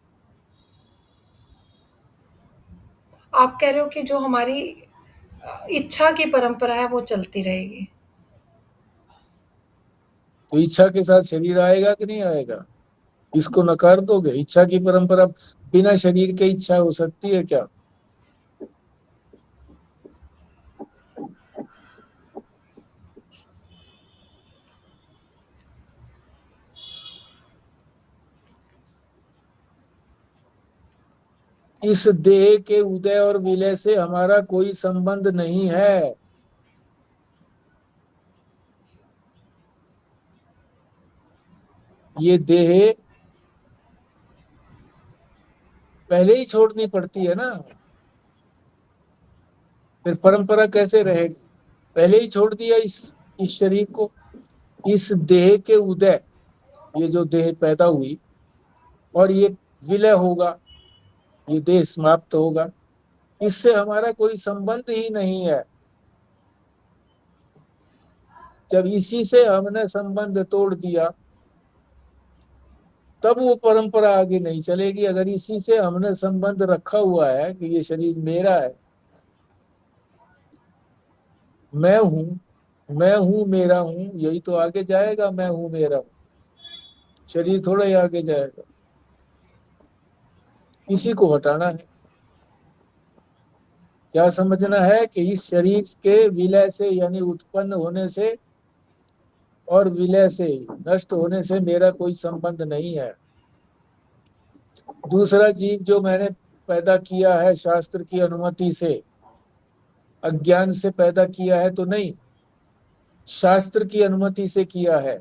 S2: आप कह रहे हो कि जो हमारी इच्छा की परंपरा है वो चलती रहेगी।
S1: तो इच्छा के साथ शरीर आएगा कि नहीं आएगा? इसको नकार दोगे? इच्छा की परंपरा बिना शरीर के इच्छा हो सकती है क्या? इस देह के उदय और विलय से हमारा कोई संबंध नहीं है। ये देह पहले ही छोड़नी पड़ती है ना, फिर परंपरा कैसे रहेगी? पहले ही छोड़ दिया इस शरीर को। इस देह के उदय, ये जो देह पैदा हुई और ये विलय होगा, ये देह समाप्त होगा, इससे हमारा कोई संबंध ही नहीं है। जब इसी से हमने संबंध तोड़ दिया तब वो परंपरा आगे नहीं चलेगी। अगर इसी से हमने संबंध रखा हुआ है कि ये शरीर मेरा है, मैं हूं, मैं हूं, मेरा हूं, यही तो आगे जाएगा। मैं हूं, मेरा हूं, शरीर थोड़ा ही आगे जाएगा। इसी को हटाना है। क्या समझना है कि इस शरीर के विलय से यानी उत्पन्न होने से और विलय से, नष्ट होने से मेरा कोई संबंध नहीं है। दूसरा जीव जो मैंने पैदा किया है शास्त्र की अनुमति से, अज्ञान से पैदा किया है तो नहीं, शास्त्र की अनुमति से किया है।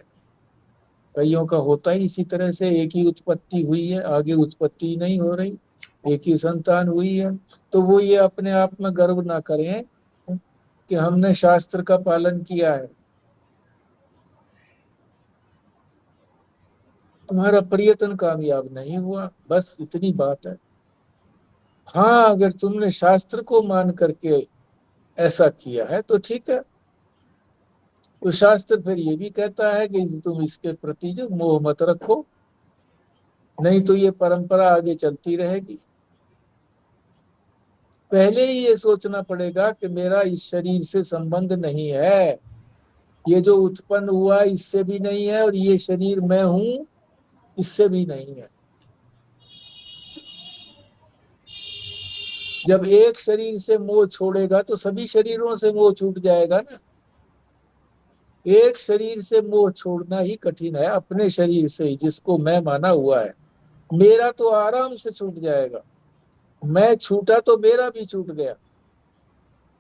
S1: कईयों का होता ही इसी तरह से, एक ही उत्पत्ति हुई है, आगे उत्पत्ति नहीं हो रही, एक ही संतान हुई है। तो वो ये अपने आप में गर्व ना करें कि हमने शास्त्र का पालन किया है। तुम्हारा प्रयत्न कामयाब नहीं हुआ, बस इतनी बात है। हाँ, अगर तुमने शास्त्र को मान करके ऐसा किया है तो ठीक है। तो शास्त्र फिर ये भी कहता है कि तुम इसके प्रति जो मोह मत रखो, नहीं तो ये परंपरा आगे चलती रहेगी। पहले ही ये सोचना पड़ेगा कि मेरा इस शरीर से संबंध नहीं है, ये जो उत्पन्न हुआ इससे भी नहीं है, और ये शरीर मैं हूं इससे भी नहीं है। जब एक शरीर से मोह छोड़ेगा तो सभी शरीरों से मोह छूट जाएगा ना। एक शरीर से मोह छोड़ना ही कठिन है, अपने शरीर से ही जिसको मैं माना हुआ है। मेरा तो आराम से छूट जाएगा। मैं छूटा तो मेरा भी छूट गया,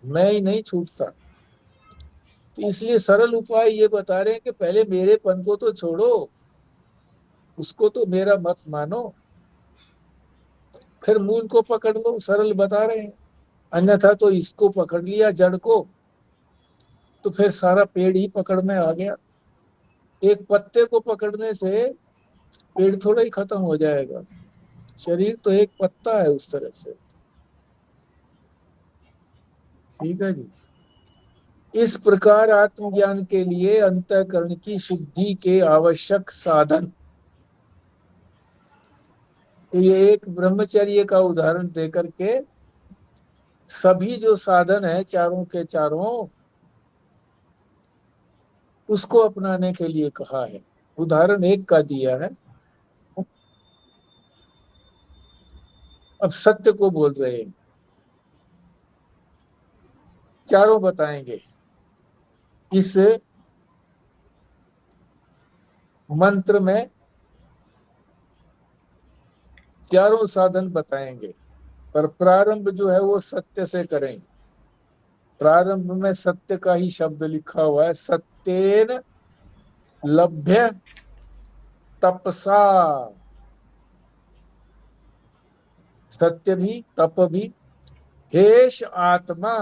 S1: मैं ही नहीं छूटता। तो इसलिए सरल उपाय ये बता रहे हैं कि पहले मेरेपन को तो छोड़ो, उसको तो मेरा मत मानो, फिर मूल को पकड़ लो। सरल बता रहे हैं। अन्यथा तो इसको पकड़ लिया, जड़ को, तो फिर सारा पेड़ ही पकड़ में आ गया। एक पत्ते को पकड़ने से पेड़ थोड़ा ही खत्म हो जाएगा। शरीर तो एक पत्ता है उस तरह से। ठीक है जी। इस प्रकार आत्मज्ञान के लिए अंतःकरण की शुद्धि के आवश्यक साधन, तो ये एक ब्रह्मचर्य का उदाहरण देकर के सभी जो साधन है चारों के चारों, उसको अपनाने के लिए कहा है। उदाहरण एक का दिया है। अब सत्य को बोल रहे हैं, चारों बताएंगे। इस मंत्र में चारों साधन बताएंगे, पर प्रारंभ जो है वो सत्य से करेंगे। प्रारंभ में सत्य का ही शब्द लिखा हुआ है। सत्येन लभ्य तपसा। सत्य भी, तप भी, हेष आत्मा।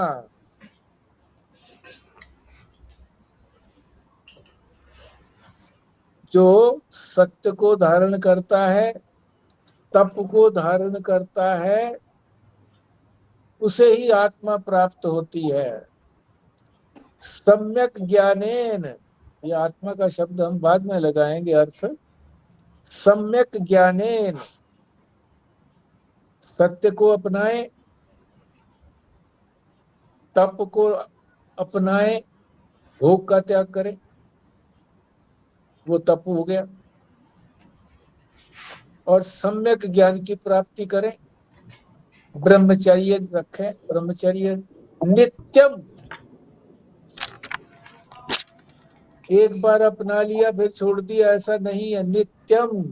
S1: जो सत्य को धारण करता है, तप को धारण करता है, उसे ही आत्मा प्राप्त होती है। सम्यक ज्ञानेन, ये आत्मा का शब्द हम बाद में लगाएंगे अर्थ। सम्यक ज्ञानेन, सत्य को अपनाए, तप को अपनाए, भोग का त्याग करें, वो तप हो गया। और सम्यक ज्ञान की प्राप्ति करें, ब्रह्मचर्य रखें, ब्रह्मचर्य नित्यम। एक बार अपना लिया फिर छोड़ दिया, ऐसा नहीं है, नित्यम।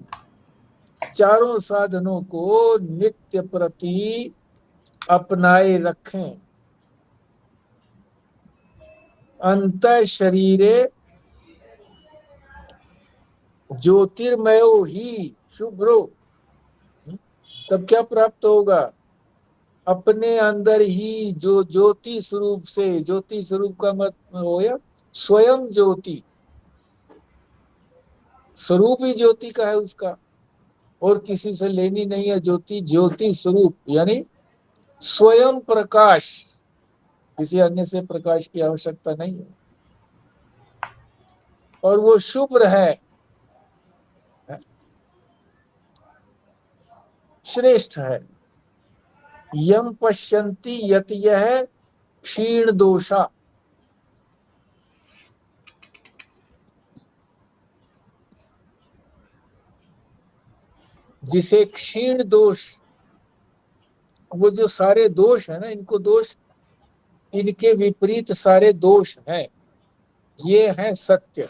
S1: चारों साधनों को नित्य प्रति अपनाए रखें। अंत शरीरे ज्योतिर्मयो ही शुभ्रो। तब क्या प्राप्त होगा? अपने अंदर ही जो ज्योति स्वरूप से, ज्योति स्वरूप का मतलब होया स्वयं ज्योति, स्वरूप ही ज्योति का है उसका, और किसी से लेनी नहीं है ज्योति। ज्योति स्वरूप यानी स्वयं प्रकाश, किसी अन्य से प्रकाश की आवश्यकता नहीं है। और वो शुभ्र है, श्रेष्ठ है। यम पश्यन्ति यत यह क्षीण दोषा। जिसे क्षीण दोष, वो जो सारे दोष है ना, इनको दोष, इनके विपरीत सारे दोष हैं, ये है सत्य।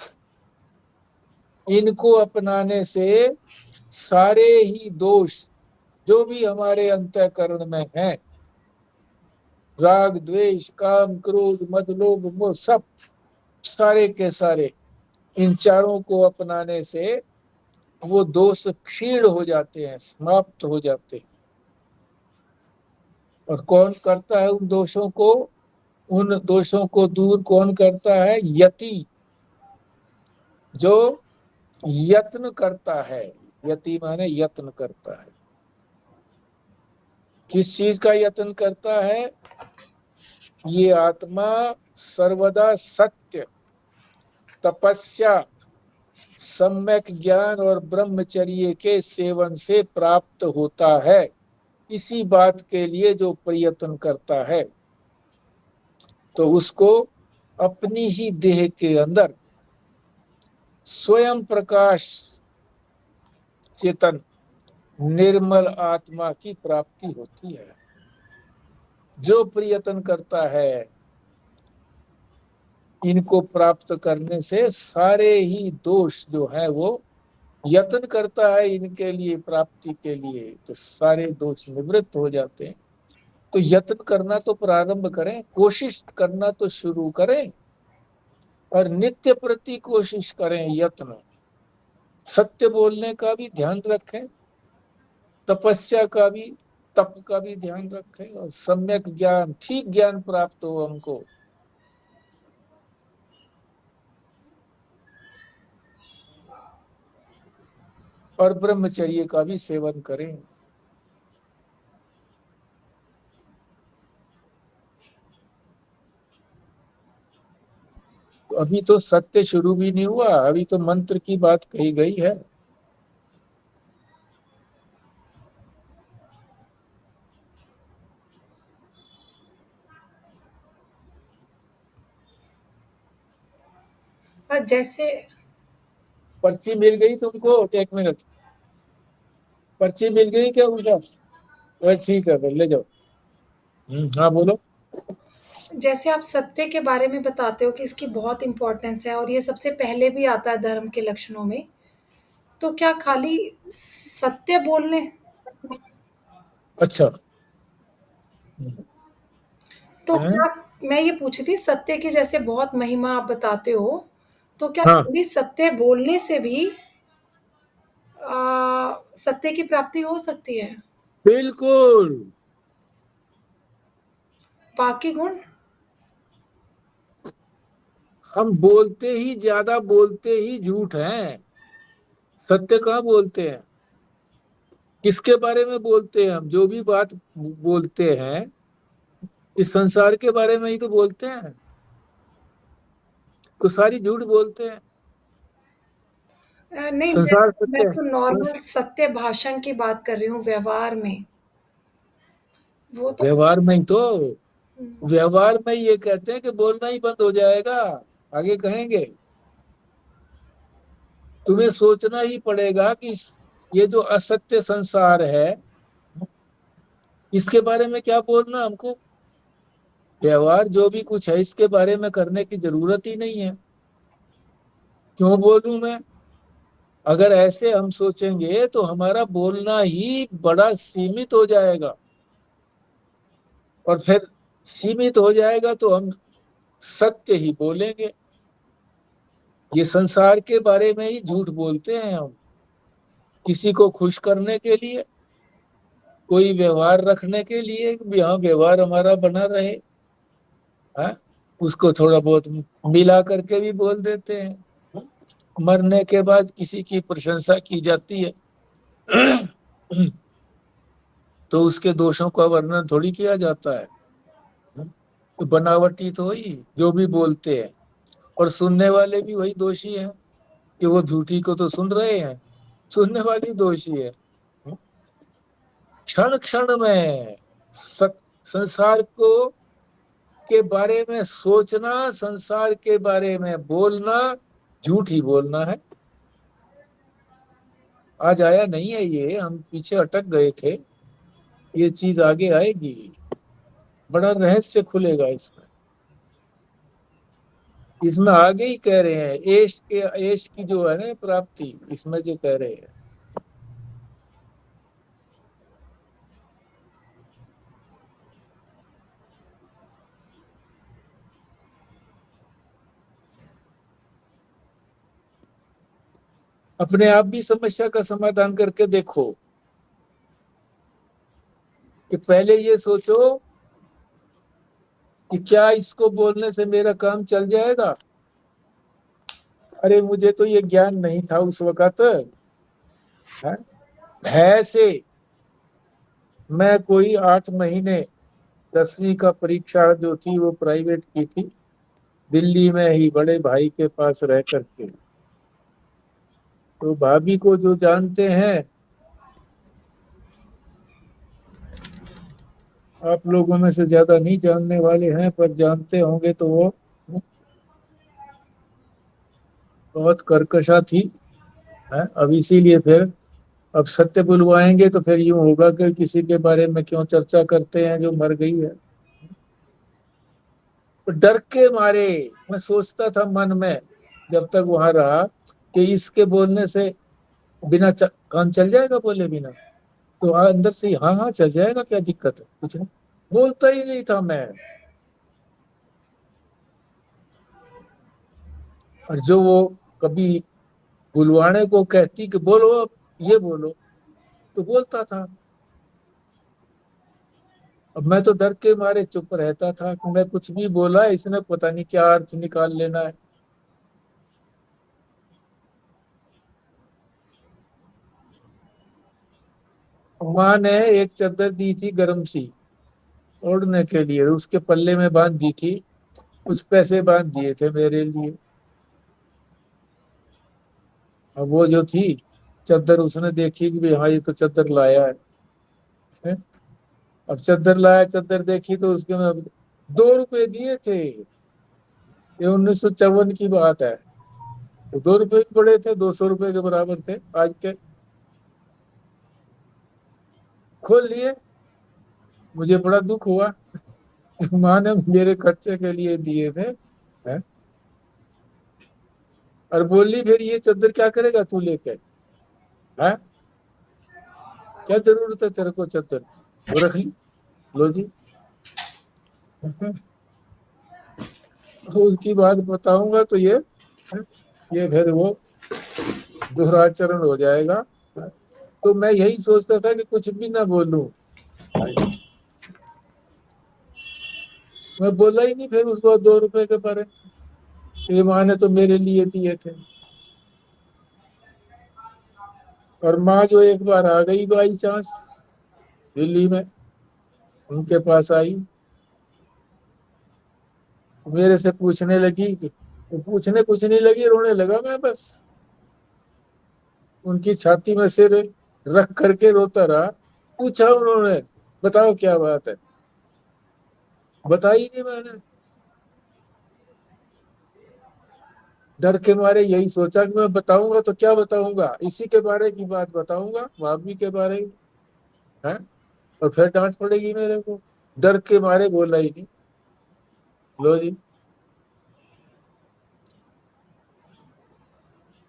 S1: इनको अपनाने से सारे ही दोष जो भी हमारे अंतःकरण में हैं, राग द्वेष काम क्रोध मद लोभ मोह, सब सारे के सारे, इन चारों को अपनाने से वो दोष क्षीण हो जाते हैं, समाप्त हो जाते हैं। और कौन करता है उन दोषों को? उन दोषों को दूर कौन करता है? यति, जो यत्न करता है। यति माने यत्न करता है। किस चीज का यत्न करता है? ये आत्मा सर्वदा सत्य, तपस्या, सम्यक ज्ञान और ब्रह्मचर्य के सेवन से प्राप्त होता है। इसी बात के लिए जो प्रयत्न करता है, तो उसको अपनी ही देह के अंदर स्वयं प्रकाश, चेतन, निर्मल आत्मा की प्राप्ति होती है। जो प्रयत्न करता है, इनको प्राप्त करने से सारे ही दोष जो है, वो यत्न करता है इनके लिए, प्राप्ति के लिए, तो सारे दोष निवृत्त हो जाते हैं। तो यत्न करना तो प्रारंभ करें, कोशिश करना तो शुरू करें, और नित्य प्रति कोशिश करें, यत्न। सत्य बोलने का भी ध्यान रखें, तपस्या का भी, तप का भी ध्यान रखें, और सम्यक ज्ञान, ठीक ज्ञान प्राप्त हो हमको। और ब्रह्मचर्य का भी सेवन करें। अभी तो सत्य शुरू भी नहीं हुआ, अभी तो मंत्र की बात कही गई है।
S2: और जैसे
S1: पर्ची मिल गई तुमको? एक मिनट, पर्ची मिल गई क्या उनका? वह ठीक है, फिर ले जाओ। हाँ बोलो।
S2: जैसे आप सत्य के बारे में बताते हो कि इसकी बहुत इम्पोर्टेंस है और ये सबसे पहले भी आता है धर्म के लक्षणों में, तो क्या खाली सत्य बोलने,
S1: अच्छा।
S2: तो
S1: हैं?
S2: क्या, मैं ये पूछी थी सत्य की जैसे बहुत महिमा आप बताते हो, तो क्या
S1: हाँ,
S2: खाली सत्य बोलने से भी सत्य की प्राप्ति हो सकती है?
S1: बिल्कुल।
S2: बाकी गुण?
S1: हम बोलते ही, ज्यादा बोलते ही झूठ हैं, सत्य कहाँ बोलते हैं? किसके बारे में बोलते हैं? हम जो भी बात बोलते हैं, इस संसार के बारे में ही तो बोलते हैं, तो सारी झूठ बोलते हैं।
S2: नहीं,
S1: संसार
S2: मैं
S1: सत्य है।
S2: तो नॉर्मल सत्य भाषण की बात कर रही हूँ, व्यवहार में। वो तो
S1: व्यवहार में ही तो व्यवहार में ये कहते हैं कि बोलना ही बंद हो जाएगा, आगे कहेंगे तुम्हें सोचना ही पड़ेगा कि ये जो असत्य संसार है इसके बारे में क्या बोलना हमको। व्यवहार जो भी कुछ है इसके बारे में करने की जरूरत ही नहीं है, क्यों बोलूं मैं। अगर ऐसे हम सोचेंगे तो हमारा बोलना ही बड़ा सीमित हो जाएगा, और फिर सीमित हो जाएगा तो हम सत्य ही बोलेंगे। ये संसार के बारे में ही झूठ बोलते हैं हम, किसी को खुश करने के लिए, कोई व्यवहार रखने के लिए कि हाँ व्यवहार हमारा बना रहे। हाँ, उसको थोड़ा बहुत मिला करके भी बोल देते हैं। मरने के बाद किसी की प्रशंसा की जाती है तो उसके दोषों का वर्णन थोड़ी किया जाता है। तो बनावटी तो ही जो भी बोलते हैं, और सुनने वाले भी वही दोषी हैं कि वो झूठी को तो सुन रहे हैं, सुनने वाली दोषी है। क्षण क्षण में संसार को के बारे में सोचना, संसार के बारे में बोलना, झूठ ही बोलना है। आज आया नहीं है, ये हम पीछे अटक गए थे, ये चीज आगे आएगी, बड़ा रहस्य खुलेगा इसमें। इसमें आगे ही कह रहे हैं ऐश की जो है ना प्राप्ति, इसमें जो कह रहे हैं। अपने आप भी समस्या का समाधान करके देखो कि पहले ये सोचो कि क्या इसको बोलने से मेरा काम चल जाएगा। अरे मुझे तो ये ज्ञान नहीं था उस वक्त है। भय से मैं कोई 8 महीने 10वीं का परीक्षा जो थी वो प्राइवेट की थी, दिल्ली में ही बड़े भाई के पास रह करके। तो भाभी को जो जानते हैं, आप लोगों में से ज्यादा नहीं जानने वाले हैं, पर जानते होंगे तो वो बहुत कर्कशा थी है। अब इसीलिए फिर अब सत्य बुलवाएंगे तो फिर यूं होगा कि किसी के बारे में क्यों चर्चा करते हैं जो मर गई है। तो डर के मारे मैं सोचता था मन में जब तक वहां रहा कि इसके बोलने से बिना काम चल जाएगा, बोले बिना। तो अंदर से हाँ हाँ चल जाएगा, क्या दिक्कत है, कुछ नहीं। बोलता ही नहीं था मैं। और जो वो कभी बुलवाने को कहती कि बोलो अब ये बोलो, तो बोलता था। अब मैं तो डर के मारे चुप रहता था कि मैं कुछ भी बोला इसने पता नहीं क्या अर्थ निकाल लेना है। माँ ने एक चादर दी थी गर्म सी ओढ़ने के लिए, उसके पल्ले में बांध दी थी, कुछ पैसे बांध दिए थे मेरे लिए। अब वो जो थी चादर, उसने देखी कि भाई हाँ ये तो चादर लाया है। अब चादर लाया, चादर देखी तो उसके में 2 रुपए दिए थे। ये 1954 की बात है। तो 2 रुपए भी बड़े थे, 200 रुपए के बराबर थे आज के। खोल लिए, मुझे बड़ा दुख हुआ। माँ ने मेरे खर्चे के लिए दिए थे है? और बोली फिर ये चादर क्या करेगा तू लेके, है क्या जरूरत है तेरे को चादर, वो रख ली, लो जी। तो उसकी बात बताऊंगा तो ये फिर वो दुराचरण हो जाएगा। तो मैं यही सोचता था कि कुछ भी ना बोलूं। मैं बोला ही नहीं फिर उस बार 2 रुपए के बारे में। ये माँ ने तो मेरे लिए दिए थे। और माँ जो एक बार आ गई बाई चांस दिल्ली में, उनके पास आई, मेरे से पूछने लगी तो पूछने कुछ नहीं लगी, रोने लगा मैं बस। उनकी छाती में सिर रख करके रोता रहा। पूछा उन्होंने बताओ क्या बात है। बताई नहीं मैंने। डर के मारे यही सोचा कि मैं बताऊंगा तो क्या बताऊंगा, इसी के बारे की बात बताऊंगा, मामी के बारे में है। और फिर डांट पड़ेगी मेरे को। डर के मारे बोला ही नहीं। लो जी।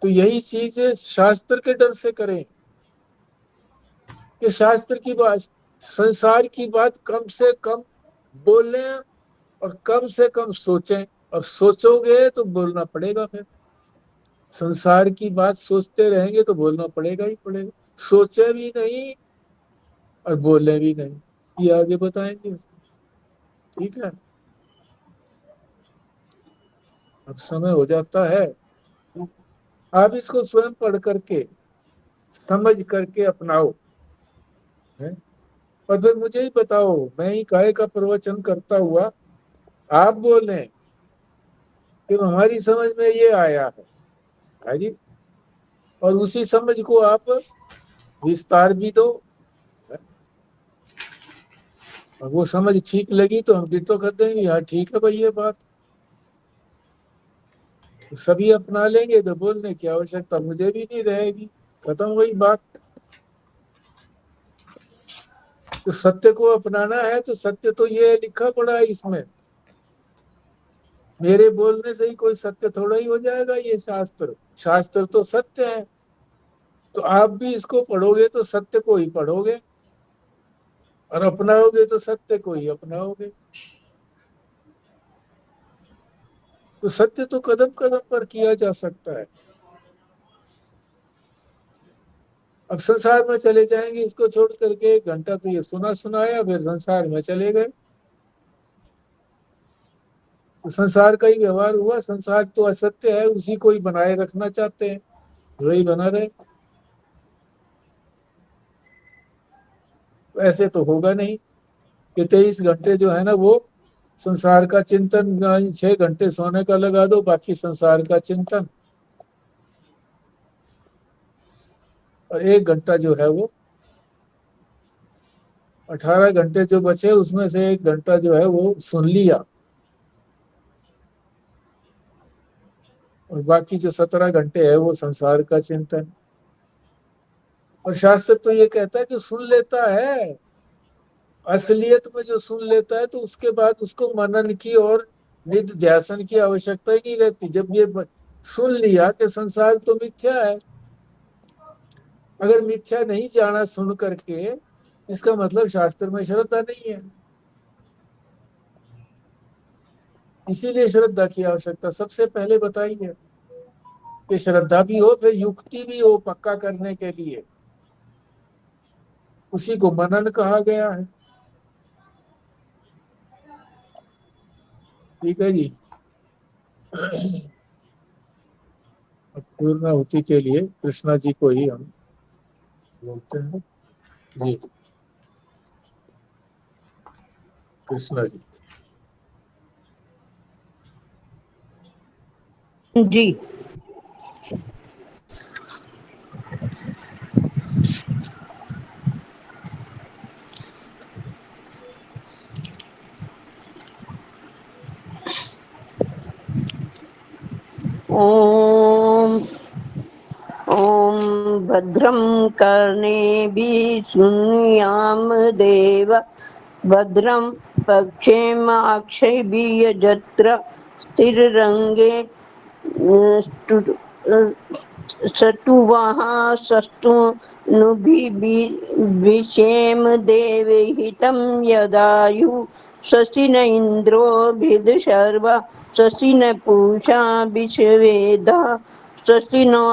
S1: तो यही चीज है, शास्त्र के डर से करें कि शास्त्र की बात, संसार की बात कम से कम बोलें और कम से कम सोचें। और सोचोगे तो बोलना पड़ेगा फिर। संसार की बात सोचते रहेंगे तो बोलना पड़ेगा ही पड़ेगा। सोचे भी नहीं और बोले भी नहीं, ये आगे बताएंगे। ठीक है। अब समय हो जाता है। आप इसको स्वयं पढ़ करके समझ करके अपनाओ। है? और फिर मुझे ही बताओ, मैं ही काय का प्रवचन करता हुआ आप बोल रहे हैं कि हमारी समझ में ये आया है जी। और उसी समझ को आप विस्तार भी दो। और वो समझ ठीक लगी तो हम डिटो कर देंगे, यार ठीक है भाई ये बात। तो सभी अपना लेंगे तो बोलने की आवश्यकता मुझे भी नहीं रहेगी। खत्म वही बात। तो सत्य को अपनाना है तो सत्य तो ये लिखा पड़ा है इसमें। मेरे बोलने से ही कोई सत्य थोड़ा ही हो जाएगा। ये शास्त्र, शास्त्र तो सत्य है। तो आप भी इसको पढ़ोगे तो सत्य को ही पढ़ोगे और अपनाओगे तो सत्य को ही अपनाओगे। तो सत्य तो कदम कदम पर किया जा सकता है। अब संसार में चले जाएंगे इसको छोड़ करके, 1 घंटा तो ये सुना सुनाया, फिर संसार में चले गए। तो संसार का ही व्यवहार हुआ। संसार तो असत्य है, उसी को ही बनाए रखना चाहते हैं, वही बना रहे। तो ऐसे तो होगा नहीं कि 23 घंटे जो है ना वो संसार का चिंतन, 6 घंटे सोने का लगा दो, बाकी संसार का चिंतन। और 1 घंटा जो है वो, 18 घंटे जो बचे उसमें से 1 घंटा जो है वो सुन लिया। और बाकी जो 17 घंटे है वो संसार का चिंतन। और शास्त्र तो ये कहता है जो सुन लेता है, असलियत में जो सुन लेता है, तो उसके बाद उसको मनन की और निधिध्यासन की आवश्यकता ही नहीं रहती। जब ये सुन लिया कि संसार तो मिथ्या है, अगर मिथ्या नहीं जाना सुन करके, इसका मतलब शास्त्र में श्रद्धा नहीं है। इसीलिए श्रद्धा की आवश्यकता सबसे पहले बताई है कि श्रद्धा भी हो, फिर युक्ति भी हो पक्का करने के लिए। उसी को मनन कहा गया है। ठीक है जी। अब पूर्णाहुति के लिए कृष्णा जी को ही हम बोलते हैं जी। कृष्णा जी।
S3: जी। ओम ओम भद्रं कर्णेभिः शृणुयाम देव, भद्रं पश्येमाक्षैभिः यजत्र स्थिररङ्गे सटुवः सस्तु नुभिषेम देवे हितं यदायु शशिन इंद्रो भिदशर्व शशिन पूषा विश्वेदा शशिनो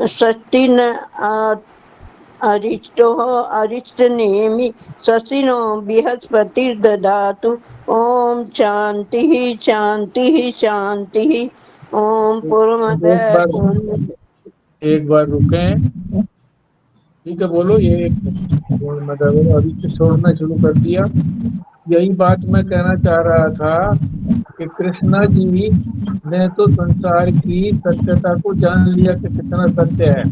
S3: षष्टिन अरिष्टो अरिष्टनेमि शशिनो बृहस्पतिर्दधातु। ओम शांति शांति शांति। ओम पूर्णमद
S1: एक बार,
S3: पूर्णमिदं।
S1: एक बार रुकें। ठीक है, बोलो ये एक पूर्ण बोलो। अभी से छोड़ना शुरू कर दिया। यही बात मैं कहना चाह रहा था कि कृष्णा जी ने तो संसार की सत्यता को जान लिया कि कितना सत्य है।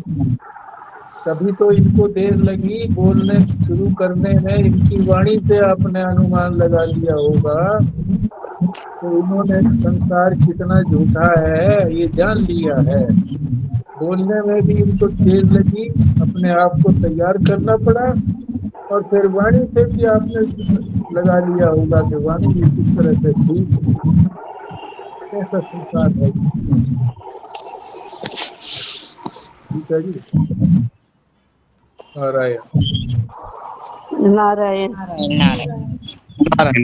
S1: तभी तो इनको देर लगी बोलने शुरू करने में। इनकी वाणी से आपने अनुमान लगा लिया होगा तो इन्होंने संसार कितना झूठा है ये जान लिया है। बोलने में भी इनको देर लगी, अपने आप को तैयार करना पड़ा, और फिर वाणी से भी आपने लगा लिया होगा कि वाणी भी किस तरह से थी। कैसा संसार है। ठीक है जी। नारायण।
S3: नारायण।
S4: नारायण नारायण।